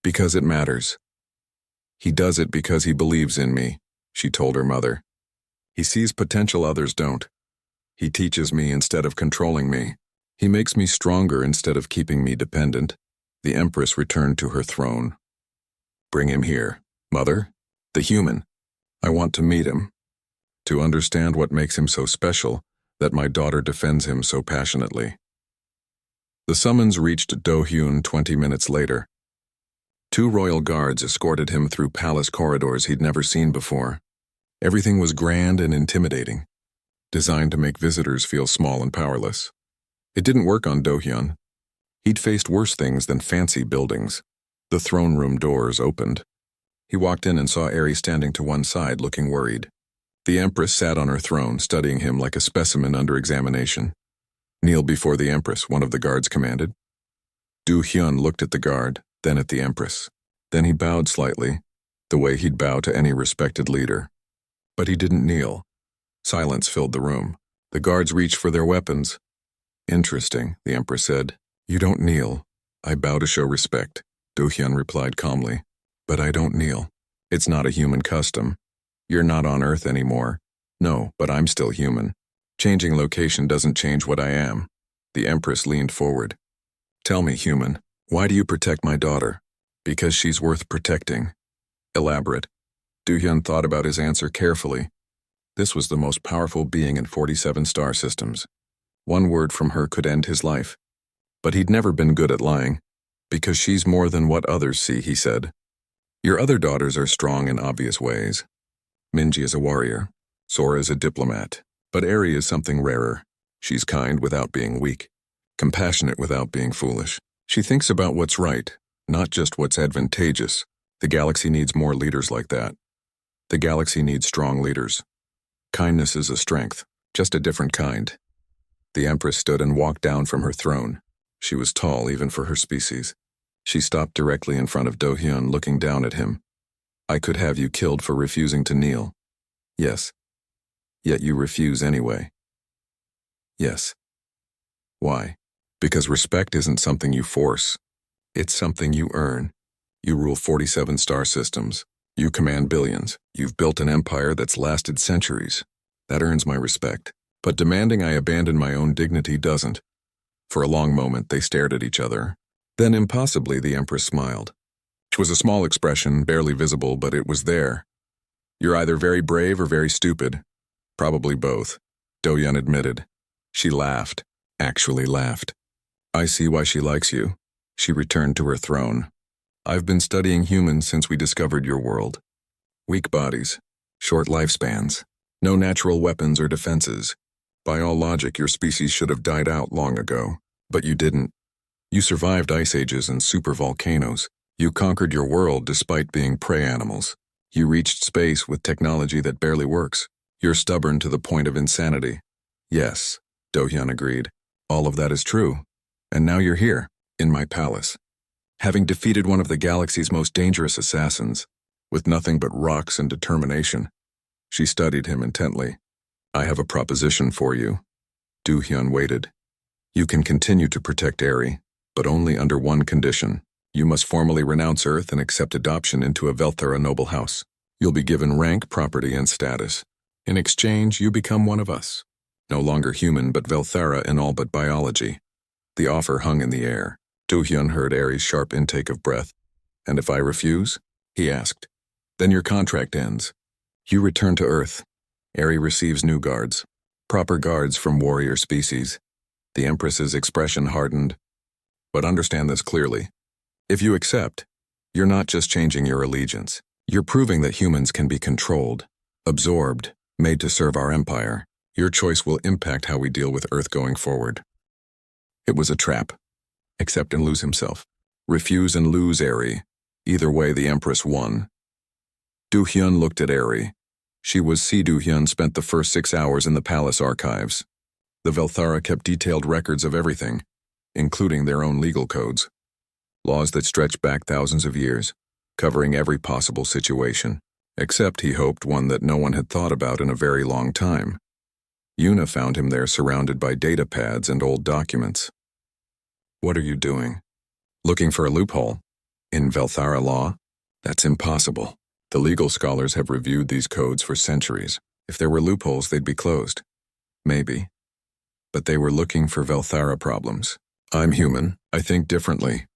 S1: Because it matters. He does it because he believes in me, she told her mother. He sees potential others don't. He teaches me instead of controlling me. He makes me stronger instead of keeping me dependent. The Empress returned to her throne. Bring him here, Mother. The human. I want to meet him. To understand what makes him so special, that my daughter defends him so passionately. The summons reached Do-hyun 20 minutes later. 2 royal guards escorted him through palace corridors he'd never seen before. Everything was grand and intimidating, designed to make visitors feel small and powerless. It didn't work on Do-hyun. He'd faced worse things than fancy buildings. The throne room doors opened. He walked in and saw Eri standing to one side, looking worried. The Empress sat on her throne, studying him like a specimen under examination. Kneel before the Empress, one of the guards commanded. Do-hyun looked at the guard, then at the Empress. Then he bowed slightly, the way he'd bow to any respected leader. But he didn't kneel. Silence filled the room. The guards reached for their weapons. Interesting, the Empress said. You don't kneel. I bow to show respect, Do-hyun replied calmly. But I don't kneel. It's not a human custom. You're not on Earth anymore. No, but I'm still human. Changing location doesn't change what I am. The Empress leaned forward. Tell me, human, why do you protect my daughter? Because she's worth protecting. Elaborate. Do-hyun thought about his answer carefully. This was the most powerful being in 47 star systems. One word from her could end his life. But he'd never been good at lying. Because she's more than what others see, he said. Your other daughters are strong in obvious ways. Minji is a warrior. Sora is a diplomat. But Eri is something rarer. She's kind without being weak. Compassionate without being foolish. She thinks about what's right, not just what's advantageous. The galaxy needs more leaders like that. The galaxy needs strong leaders. Kindness is a strength, just a different kind. The Empress stood and walked down from her throne. She was tall even for her species. She stopped directly in front of Do-hyun, looking down at him. I could have you killed for refusing to kneel. Yes. Yet you refuse anyway. Yes. Why? Because respect isn't something you force. It's something you earn. You rule 47 star systems. You command billions. You've built an empire that's lasted centuries. That earns my respect. But demanding I abandon my own dignity doesn't. For a long moment, they stared at each other. Then, impossibly, the Empress smiled. It was a small expression, barely visible, but it was there. You're either very brave or very stupid. Probably both, Do-hyun admitted. She laughed, actually laughed. I see why she likes you. She returned to her throne. I've been studying humans since we discovered your world. Weak bodies, short lifespans, no natural weapons or defenses. By all logic, your species should have died out long ago, but you didn't. You survived ice ages and supervolcanoes. You conquered your world despite being prey animals. You reached space with technology that barely works. You're stubborn to the point of insanity. Yes, Do-hyun agreed. All of that is true. And now you're here, in my palace. Having defeated one of the galaxy's most dangerous assassins, with nothing but rocks and determination. She studied him intently. I have a proposition for you. Do-hyun waited. You can continue to protect Eri, but only under one condition. You must formally renounce Earth and accept adoption into a Velthara noble house. You'll be given rank, property, and status. In exchange, you become one of us. No longer human, but Velthara in all but biology. The offer hung in the air. Do-hyun heard Eri's sharp intake of breath. And if I refuse? He asked. Then your contract ends. You return to Earth. Eri receives new guards. Proper guards from warrior species. The Empress's expression hardened. But understand this clearly. If you accept, you're not just changing your allegiance. You're proving that humans can be controlled, absorbed, made to serve our empire. Your choice will impact how we deal with Earth going forward. It was a trap. Accept and lose himself. Refuse and lose Eri. Either way, the Empress won. Do-hyun looked at Eri. She was Do-hyun spent the first 6 hours in the palace archives. The Velthara kept detailed records of everything, including their own legal codes. Laws that stretched back thousands of years, covering every possible situation, except, he hoped, one that no one had thought about in a very long time. Yuna found him there surrounded by data pads and old documents. What are you doing? Looking for a loophole? In Velthara law? That's impossible. The legal scholars have reviewed these codes for centuries. If there were loopholes, they'd be closed. Maybe. But they were looking for Velthara problems. I'm human. I think differently.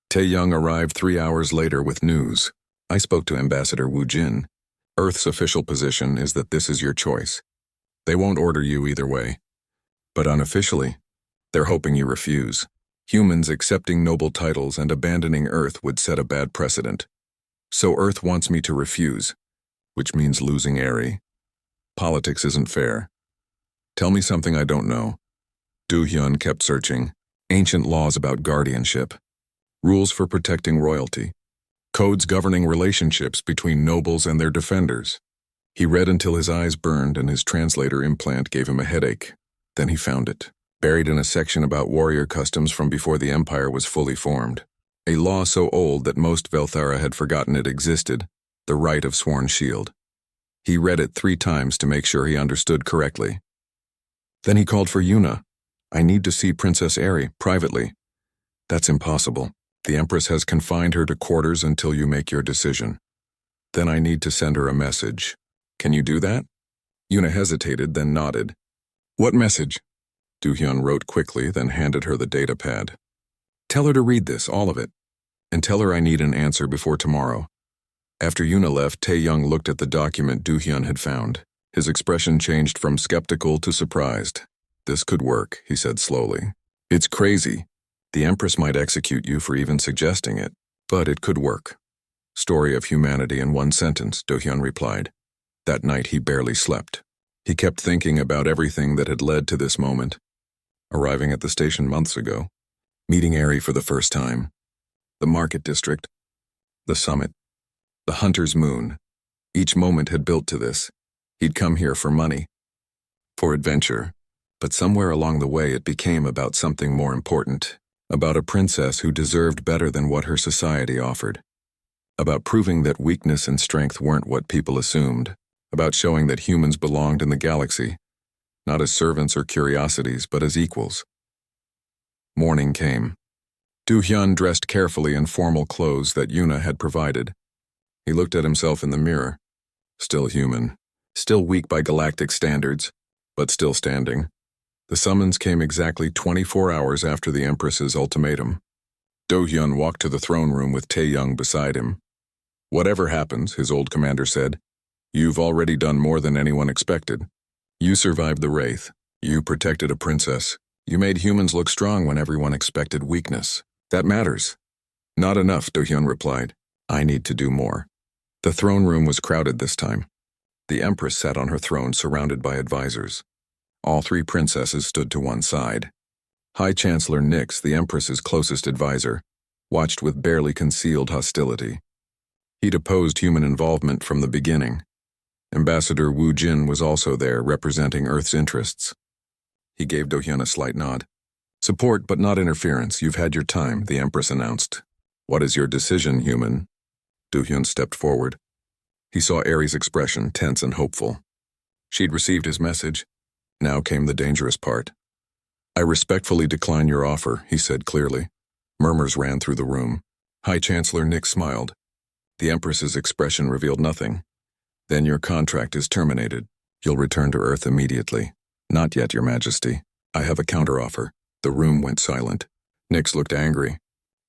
S1: Tae-young arrived 3 hours later with news. I spoke to Ambassador Wu Jin. Earth's official position is that this is your choice. They won't order you either way. But unofficially, they're hoping you refuse. Humans accepting noble titles and abandoning Earth would set a bad precedent. So Earth wants me to refuse, which means losing Eri. Politics isn't fair. Tell me something I don't know. Do-hyun kept searching. Ancient laws about guardianship. Rules for protecting royalty. Codes governing relationships between nobles and their defenders. He read until his eyes burned and his translator implant gave him a headache. Then he found it, buried in a section about warrior customs from before the empire was fully formed. A law so old that most Velthara had forgotten it existed, the right of sworn shield. He read it 3 times to make sure he understood correctly. Then he called for Yuna. I need to see Princess Eri, privately. That's impossible. The Empress has confined her to quarters until you make your decision. Then I need to send her a message. Can you do that? Yuna hesitated, then nodded. What message? Do-hyun wrote quickly, then handed her the data pad. Tell her to read this, all of it, and tell her I need an answer before tomorrow. After Yuna left, Tae-young looked at the document Do-hyun had found. His expression changed from skeptical to surprised. This could work, he said slowly. It's crazy. The Empress might execute you for even suggesting it, but it could work. Story of humanity in one sentence, Do-hyun replied. That night he barely slept. He kept thinking about everything that had led to this moment. Arriving at the station months ago, meeting Eri for the first time, the market district, the summit, the hunter's moon. Each moment had built to this. He'd come here for money, for adventure, but somewhere along the way it became about something more important, about a princess who deserved better than what her society offered, about proving that weakness and strength weren't what people assumed, about showing that humans belonged in the galaxy, not as servants or curiosities, but as equals. Morning came. Do-hyun dressed carefully in formal clothes that Yuna had provided. He looked at himself in the mirror. Still human, still weak by galactic standards, but still standing. The summons came exactly 24 hours after the Empress's ultimatum. Do-hyun walked to the throne room with Tae-young beside him. Whatever happens, his old commander said, you've already done more than anyone expected. You survived the Wraith. You protected a princess. You made humans look strong when everyone expected weakness. That matters. Not enough, Do-hyun replied. I need to do more. The throne room was crowded this time. The Empress sat on her throne surrounded by advisors. All three princesses stood to one side. High Chancellor Nix, the Empress's closest advisor, watched with barely concealed hostility. He'd opposed human involvement from the beginning. Ambassador Wu Jin was also there, representing Earth's interests. He gave Do-hyun a slight nod. Support, but not interference. You've had your time, the Empress announced. What is your decision, human? Do-hyun stepped forward. He saw Eri's expression, tense and hopeful. She'd received his message. Now came the dangerous part. I respectfully decline your offer, he said clearly. Murmurs ran through the room. High Chancellor Nix smiled. The Empress's expression revealed nothing. Then your contract is terminated. You'll return to Earth immediately. Not yet, Your Majesty. I have a counteroffer. The room went silent. Nix looked angry.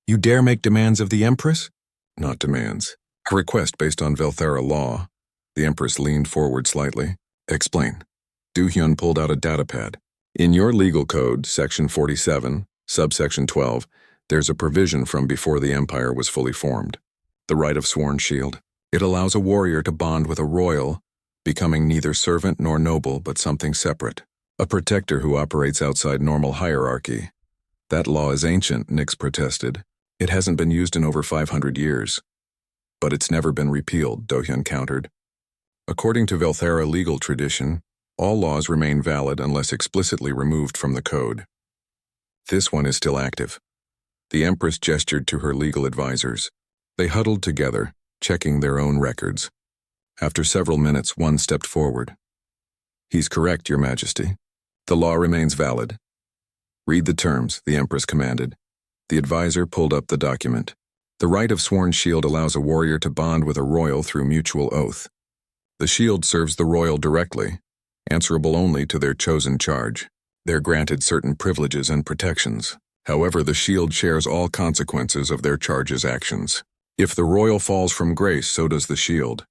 S1: You dare make demands of the Empress? Not demands. A request based on Velthera law. The Empress leaned forward slightly. Explain. Do-hyun pulled out a datapad. In your legal code, section 47, subsection 12, there's a provision from before the Empire was fully formed. The right of sworn shield. It allows a warrior to bond with a royal, becoming neither servant nor noble but something separate. A protector who operates outside normal hierarchy. That law is ancient, Nix protested. It hasn't been used in over 500 years. But it's never been repealed, Do-hyun countered. According to Velthera legal tradition, all laws remain valid unless explicitly removed from the code. This one is still active. The Empress gestured to her legal advisors. They huddled together, checking their own records. After several minutes, one stepped forward. He's correct, Your Majesty. The law remains valid. Read the terms, the Empress commanded. The advisor pulled up the document. The right of sworn shield allows a warrior to bond with a royal through mutual oath. The shield serves the royal directly, answerable only to their chosen charge. They're granted certain privileges and protections. However, the shield shares all consequences of their charge's actions. If the royal falls from grace, so does the shield.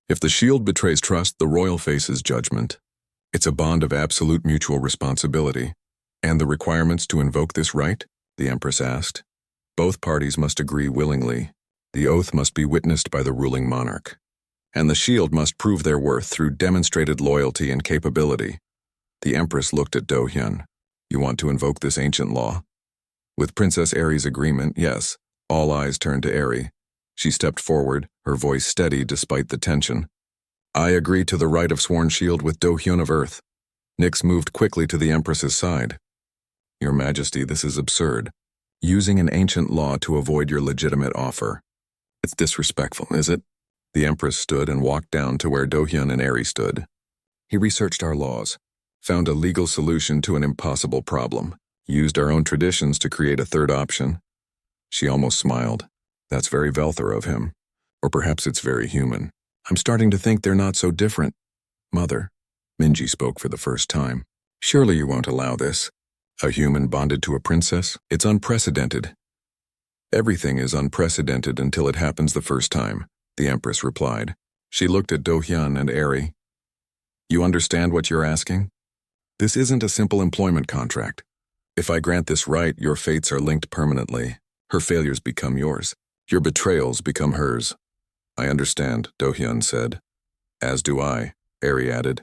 S1: If the shield betrays trust, the royal faces judgment. It's a bond of absolute mutual responsibility. And the requirements to invoke this right? The Empress asked. Both parties must agree willingly. The oath must be witnessed by the ruling monarch. And the shield must prove their worth through demonstrated loyalty and capability. The Empress looked at Do-hyun. You want to invoke this ancient law? With Princess Eri's agreement, yes. All eyes turned to Eri. She stepped forward, her voice steady despite the tension. I agree to the right of sworn shield with Do-hyun of Earth. Nix moved quickly to the Empress's side. Your Majesty, this is absurd. Using an ancient law to avoid your legitimate offer. It's disrespectful, is it? The Empress stood and walked down to where Do-hyun and Eri stood. He researched our laws, found a legal solution to an impossible problem, used our own traditions to create a third option. She almost smiled. That's very Velthera of him. Or perhaps it's very human. I'm starting to think they're not so different. Mother, Minji spoke for the first time. Surely you won't allow this. A human bonded to a princess? It's unprecedented. Everything is unprecedented until it happens the first time, the Empress replied. She looked at Do-hyun and Eri. You understand what you're asking? This isn't a simple employment contract. If I grant this right, your fates are linked permanently. Her failures become yours. Your betrayals become hers. I understand, Do-hyun said. As do I, Eri added.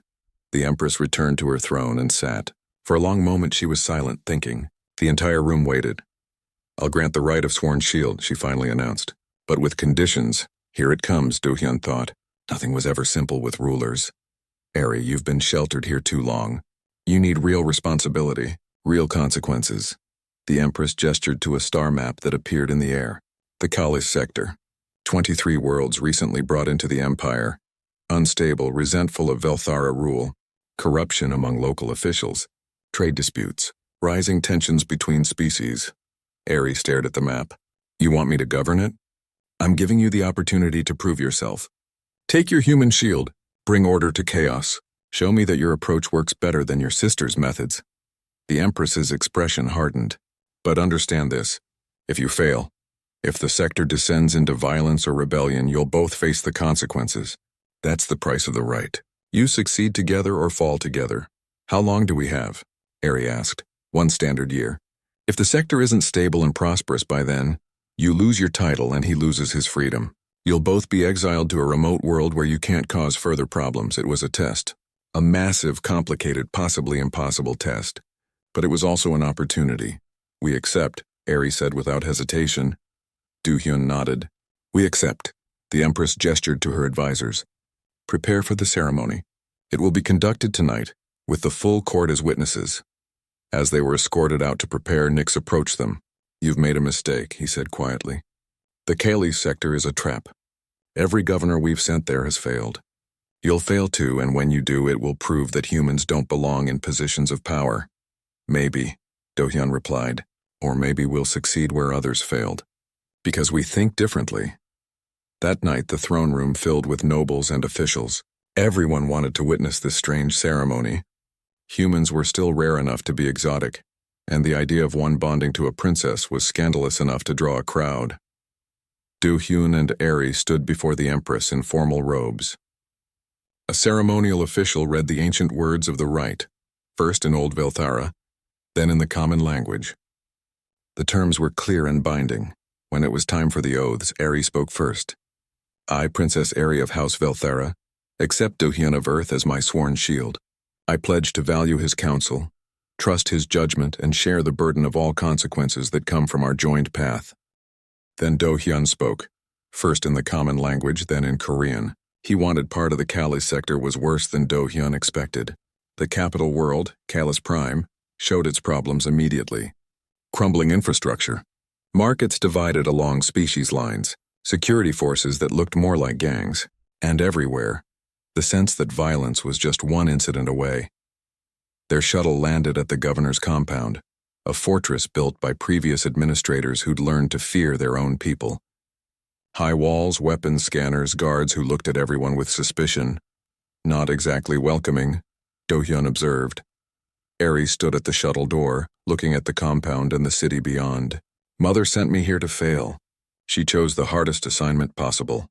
S1: The Empress returned to her throne and sat. For a long moment she was silent, thinking. The entire room waited. I'll grant the right of sworn shield, she finally announced. But with conditions. Here it comes, Do-hyun thought. Nothing was ever simple with rulers. Eri, you've been sheltered here too long. You need real responsibility, real consequences. The Empress gestured to a star map that appeared in the air. The Kalis sector. 23 worlds recently brought into the Empire. Unstable, resentful of Velthara rule. Corruption among local officials. Trade disputes. Rising tensions between species. Eri stared at the map. You want me to govern it? I'm giving you the opportunity to prove yourself. Take your human shield. Bring order to chaos. Show me that your approach works better than your sister's methods. The Empress's expression hardened. But understand this. If you fail, if the sector descends into violence or rebellion, you'll both face the consequences. That's the price of the right. You succeed together or fall together. How long do we have? Eri asked. 1 standard year. If the sector isn't stable and prosperous by then, you lose your title and he loses his freedom. You'll both be exiled to a remote world where you can't cause further problems. It was a test. A massive, complicated, possibly impossible test. But it was also an opportunity. We accept, Eri said without hesitation. Do-hyun nodded. We accept. The Empress gestured to her advisors. Prepare for the ceremony. It will be conducted tonight, with the full court as witnesses. As they were escorted out to prepare, Nix approached them. You've made a mistake, he said quietly. The Kalis sector is a trap. Every governor we've sent there has failed. You'll fail too, and when you do, it will prove that humans don't belong in positions of power. Maybe, Do-hyun replied, or maybe we'll succeed where others failed. Because we think differently. That night, the throne room filled with nobles and officials. Everyone wanted to witness this strange ceremony. Humans were still rare enough to be exotic, and the idea of one bonding to a princess was scandalous enough to draw a crowd. Do-hyun and Eri stood before the Empress in formal robes. A ceremonial official read the ancient words of the rite, first in Old Velthara, then in the common language. The terms were clear and binding. When it was time for the oaths, Eri spoke first. I, Princess Eri of House Velthara, accept Do-hyun of Earth as my sworn shield. I pledge to value his counsel, trust his judgment, and share the burden of all consequences that come from our joined path. Then Do-hyun spoke, first in the common language, then in Korean. He wanted part of the Kalis sector was worse than Do-hyun expected. The capital world, Kalis Prime, showed its problems immediately. Crumbling infrastructure. Markets divided along species lines, security forces that looked more like gangs, and everywhere, the sense that violence was just one incident away. Their shuttle landed at the governor's compound, a fortress built by previous administrators who'd learned to fear their own people. High walls, weapons scanners, guards who looked at everyone with suspicion. Not exactly welcoming, Do-hyun observed. Eri stood at the shuttle door, looking at the compound and the city beyond. Mother sent me here to fail. She chose the hardest assignment possible.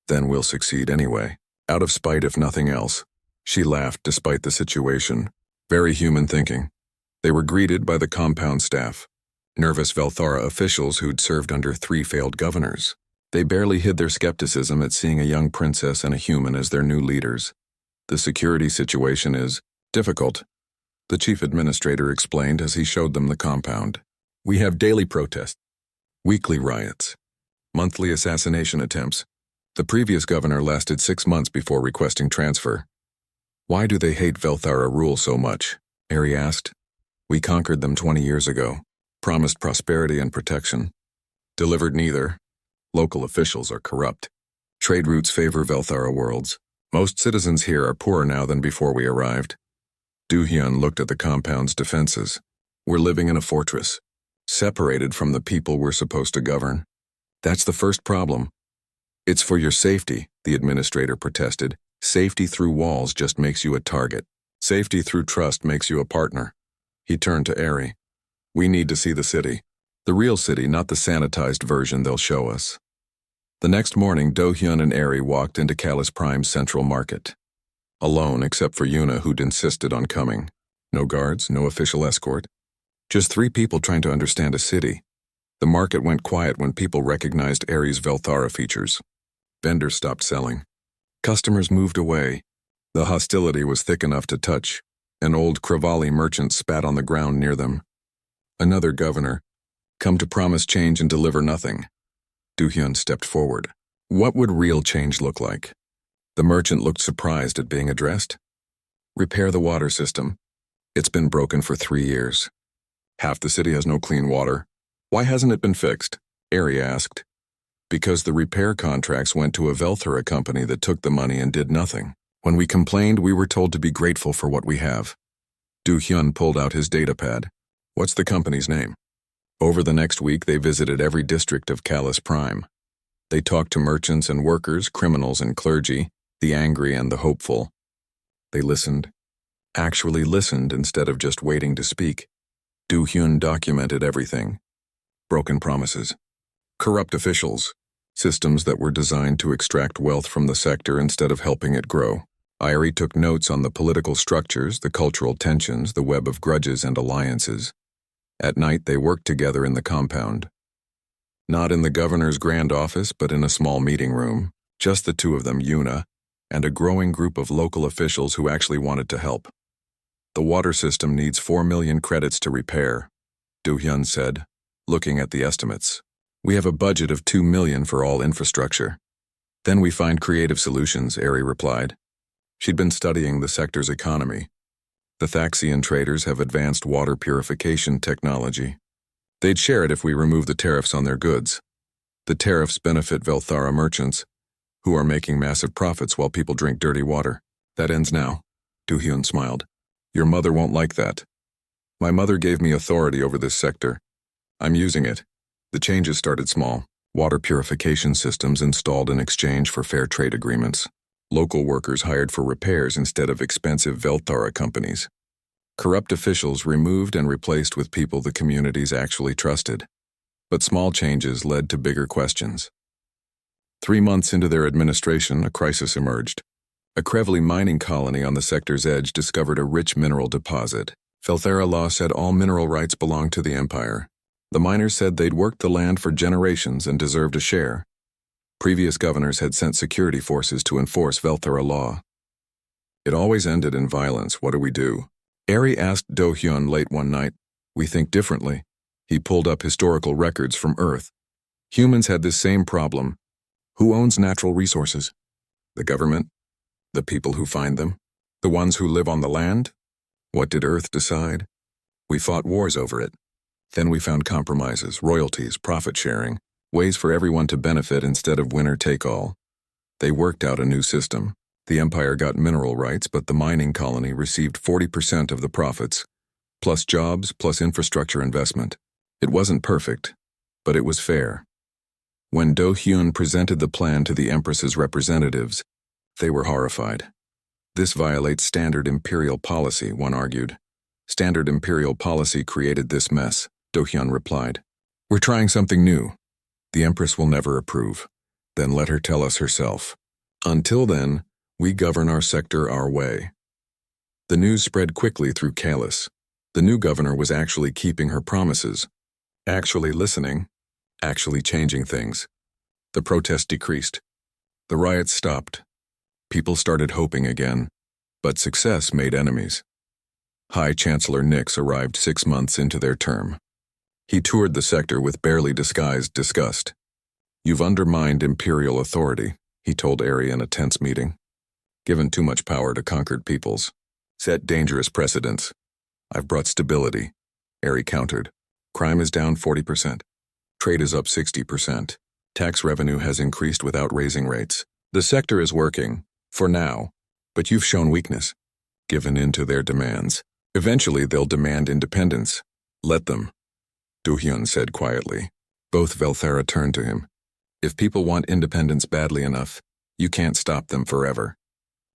S1: Then we'll succeed anyway. Out of spite, if nothing else. She laughed despite the situation. Very human thinking. They were greeted by the compound staff, nervous Velthara officials who'd served under 3 failed governors. They barely hid their skepticism at seeing a young princess and a human as their new leaders. The security situation is difficult, the chief administrator explained as he showed them the compound. We have daily protests, weekly riots, monthly assassination attempts. The previous governor lasted 6 months before requesting transfer. Why do they hate Velthara rule so much? Eri asked. We conquered them 20 years ago, promised prosperity and protection. Delivered neither. Local officials are corrupt. Trade routes favor Velthara worlds. Most citizens here are poorer now than before we arrived. Do-hyun looked at the compound's defenses. We're living in a fortress, separated from the people we're supposed to govern. That's the first problem. It's for your safety, the administrator protested. Safety through walls just makes you a target. Safety through trust makes you a partner. He turned to Ari. We need to see the city. The real city, not the sanitized version they'll show us. The next morning, Do-hyun and Ari walked into Calus Prime's central market. Alone, except for Yuna, who'd insisted on coming. No guards, no official escort. Just 3 people trying to understand a city. The market went quiet when people recognized Ari's Velthara features. Vendors stopped selling. Customers moved away. The hostility was thick enough to touch. An old Kravali merchant spat on the ground near them. Another governor, come to promise change and deliver nothing. Do-hyun stepped forward. What would real change look like? The merchant looked surprised at being addressed. Repair the water system. It's been broken for 3 years. Half the city has no clean water. Why hasn't it been fixed? Ari asked. Because the repair contracts went to a Velthara company that took the money and did nothing. When we complained, we were told to be grateful for what we have. Do-hyun pulled out his datapad. What's the company's name? Over the next week, they visited every district of Calus Prime. They talked to merchants and workers, criminals and clergy, the angry and the hopeful. They listened. Actually listened instead of just waiting to speak. Do-hyun documented everything. Broken promises. Corrupt officials. Systems that were designed to extract wealth from the sector instead of helping it grow. Ari took notes on the political structures, the cultural tensions, the web of grudges and alliances. At night, they worked together in the compound. Not in the governor's grand office, but in a small meeting room. Just the 2 of them, Yuna, and a growing group of local officials who actually wanted to help. The water system needs 4 million credits to repair, Do-hyun said, looking at the estimates. We have a budget of 2 million for all infrastructure. Then we find creative solutions, Ari replied. She'd been studying the sector's economy. The Thaxian traders have advanced water purification technology. They'd share it if we remove the tariffs on their goods. The tariffs benefit Velthara merchants, who are making massive profits while people drink dirty water. That ends now. Do-hyun smiled. Your mother won't like that. My mother gave me authority over this sector. I'm using it. The changes started small. Water purification systems installed in exchange for fair trade agreements. Local workers hired for repairs instead of expensive Velthara companies. Corrupt officials removed and replaced with people the communities actually trusted. But small changes led to bigger questions. 3 months into their administration, a crisis emerged. A Krevli mining colony on the sector's edge discovered a rich mineral deposit. Velthara law said all mineral rights belonged to the Empire. The miners said they'd worked the land for generations and deserved a share. Previous governors had sent security forces to enforce Velthara law. It always ended in violence. What do we do? Ari asked Do-hyun late one night. We think differently. He pulled up historical records from Earth. Humans had this same problem. Who owns natural resources? The government? The people who find them? The ones who live on the land? What did Earth decide? We fought wars over it. Then we found compromises, royalties, profit sharing, ways for everyone to benefit instead of winner take all. They worked out a new system. The Empire got mineral rights, but the mining colony received 40% of the profits, plus jobs, plus infrastructure investment. It wasn't perfect, but it was fair. When Do-hyun presented the plan to the Empress's representatives, they were horrified. This violates standard imperial policy, one argued. Standard imperial policy created this mess, Do-hyun replied. We're trying something new. The Empress will never approve. Then let her tell us herself. Until then, we govern our sector our way. The news spread quickly through Calus. The new governor was actually keeping her promises, actually listening, actually changing things. The protests decreased. The riots stopped. People started hoping again, but success made enemies. High Chancellor Nix arrived 6 months into their term. He toured the sector with barely disguised disgust. You've undermined imperial authority, he told Ari in a tense meeting. Given too much power to conquered peoples. Set dangerous precedents. I've brought stability, Ari countered. Crime is down 40%. Trade is up 60%. Tax revenue has increased without raising rates. The sector is working, for now, but you've shown weakness. Given in to their demands. Eventually they'll demand independence. Let them. Do-hyun said quietly. Both Velthara turned to him. If people want independence badly enough, you can't stop them forever.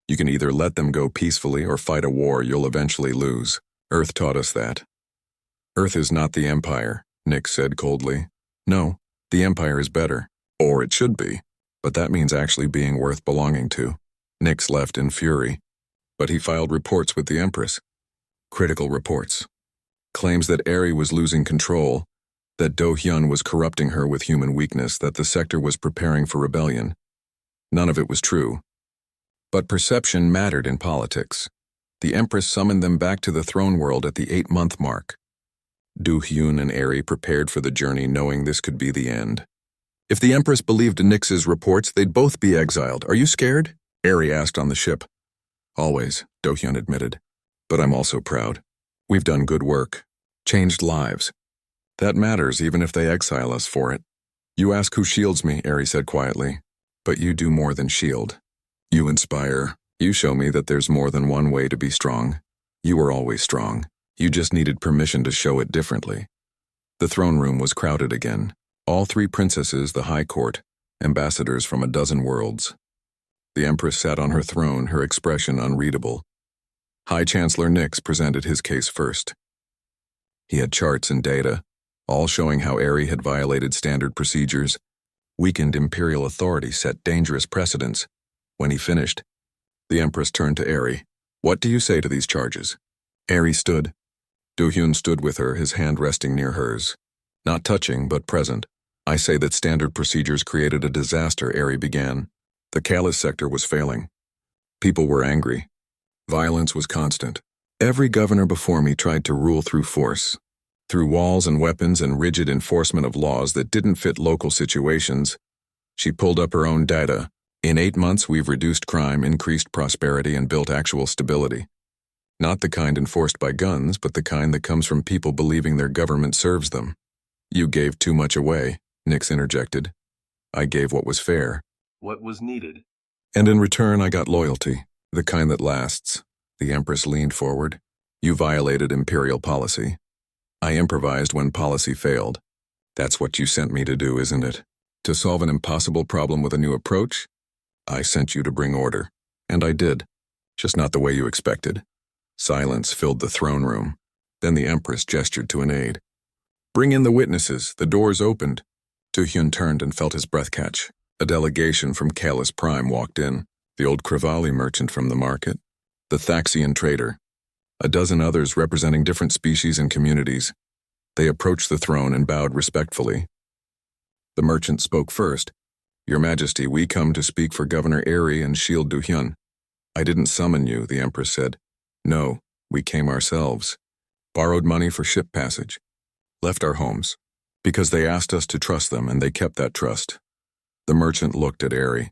S1: You can either let them go peacefully or fight a war you'll eventually lose. Earth taught us that. Earth is not the Empire, Nick said coldly. No, the Empire is better. Or it should be. But that means actually being worth belonging to. Nix left in fury. But he filed reports with the Empress. Critical reports. Claims that Eri was losing control, that Do-hyun was corrupting her with human weakness, that the sector was preparing for rebellion. None of it was true. But perception mattered in politics. The Empress summoned them back to the throne world at the 8-month mark. Do-hyun and Eri prepared for the journey knowing this could be the end. If the Empress believed Nix's reports, they'd both be exiled. Are you scared? Eri asked on the ship. Always, Do-hyun admitted. But I'm also proud. We've done good work. Changed lives. That matters even if they exile us for it. You ask who shields me, Eri said quietly. But you do more than shield. You inspire. You show me that there's more than one way to be strong. You were always strong. You just needed permission to show it differently. The throne room was crowded again. All 3 princesses, the high court, ambassadors from a dozen worlds. The Empress sat on her throne, her expression unreadable. High Chancellor Nix presented his case first. He had charts and data, all showing how Eri had violated standard procedures, weakened imperial authority, set dangerous precedents. When he finished, the Empress turned to Eri. What do you say to these charges? Eri stood. Do-hyun stood with her, his hand resting near hers. Not touching, but present. I say that standard procedures created a disaster, Eri began. The Kalas sector was failing. People were angry. Violence was constant. Every governor before me tried to rule through force, through walls and weapons and rigid enforcement of laws that didn't fit local situations. She pulled up her own data. In 8 months, we've reduced crime, increased prosperity, and built actual stability. Not the kind enforced by guns, but the kind that comes from people believing their government serves them. You gave too much away, Nix interjected. I gave what was fair.
S2: What was needed.
S1: And in return, I got loyalty, the kind that lasts. The Empress leaned forward. You violated imperial policy. I improvised when policy failed. That's what you sent me to do, isn't it? To solve an impossible problem with a new approach? I sent you to bring order. And I did. Just not the way you expected. Silence filled the throne room. Then the Empress gestured to an aide. Bring in the witnesses. The doors opened. Do-hyun turned and felt his breath catch. A delegation from Kalas Prime walked in. The old Krivali merchant from the market. The Thaxian trader. A dozen others representing different species and communities. They approached the throne and bowed respectfully. The merchant spoke first. Your Majesty, we come to speak for Governor Eri and shield Do-hyun. I didn't summon you, the Empress said. No, we came ourselves. Borrowed money for ship passage. Left our homes. Because they asked us to trust them, and they kept that trust. The merchant looked at Eri.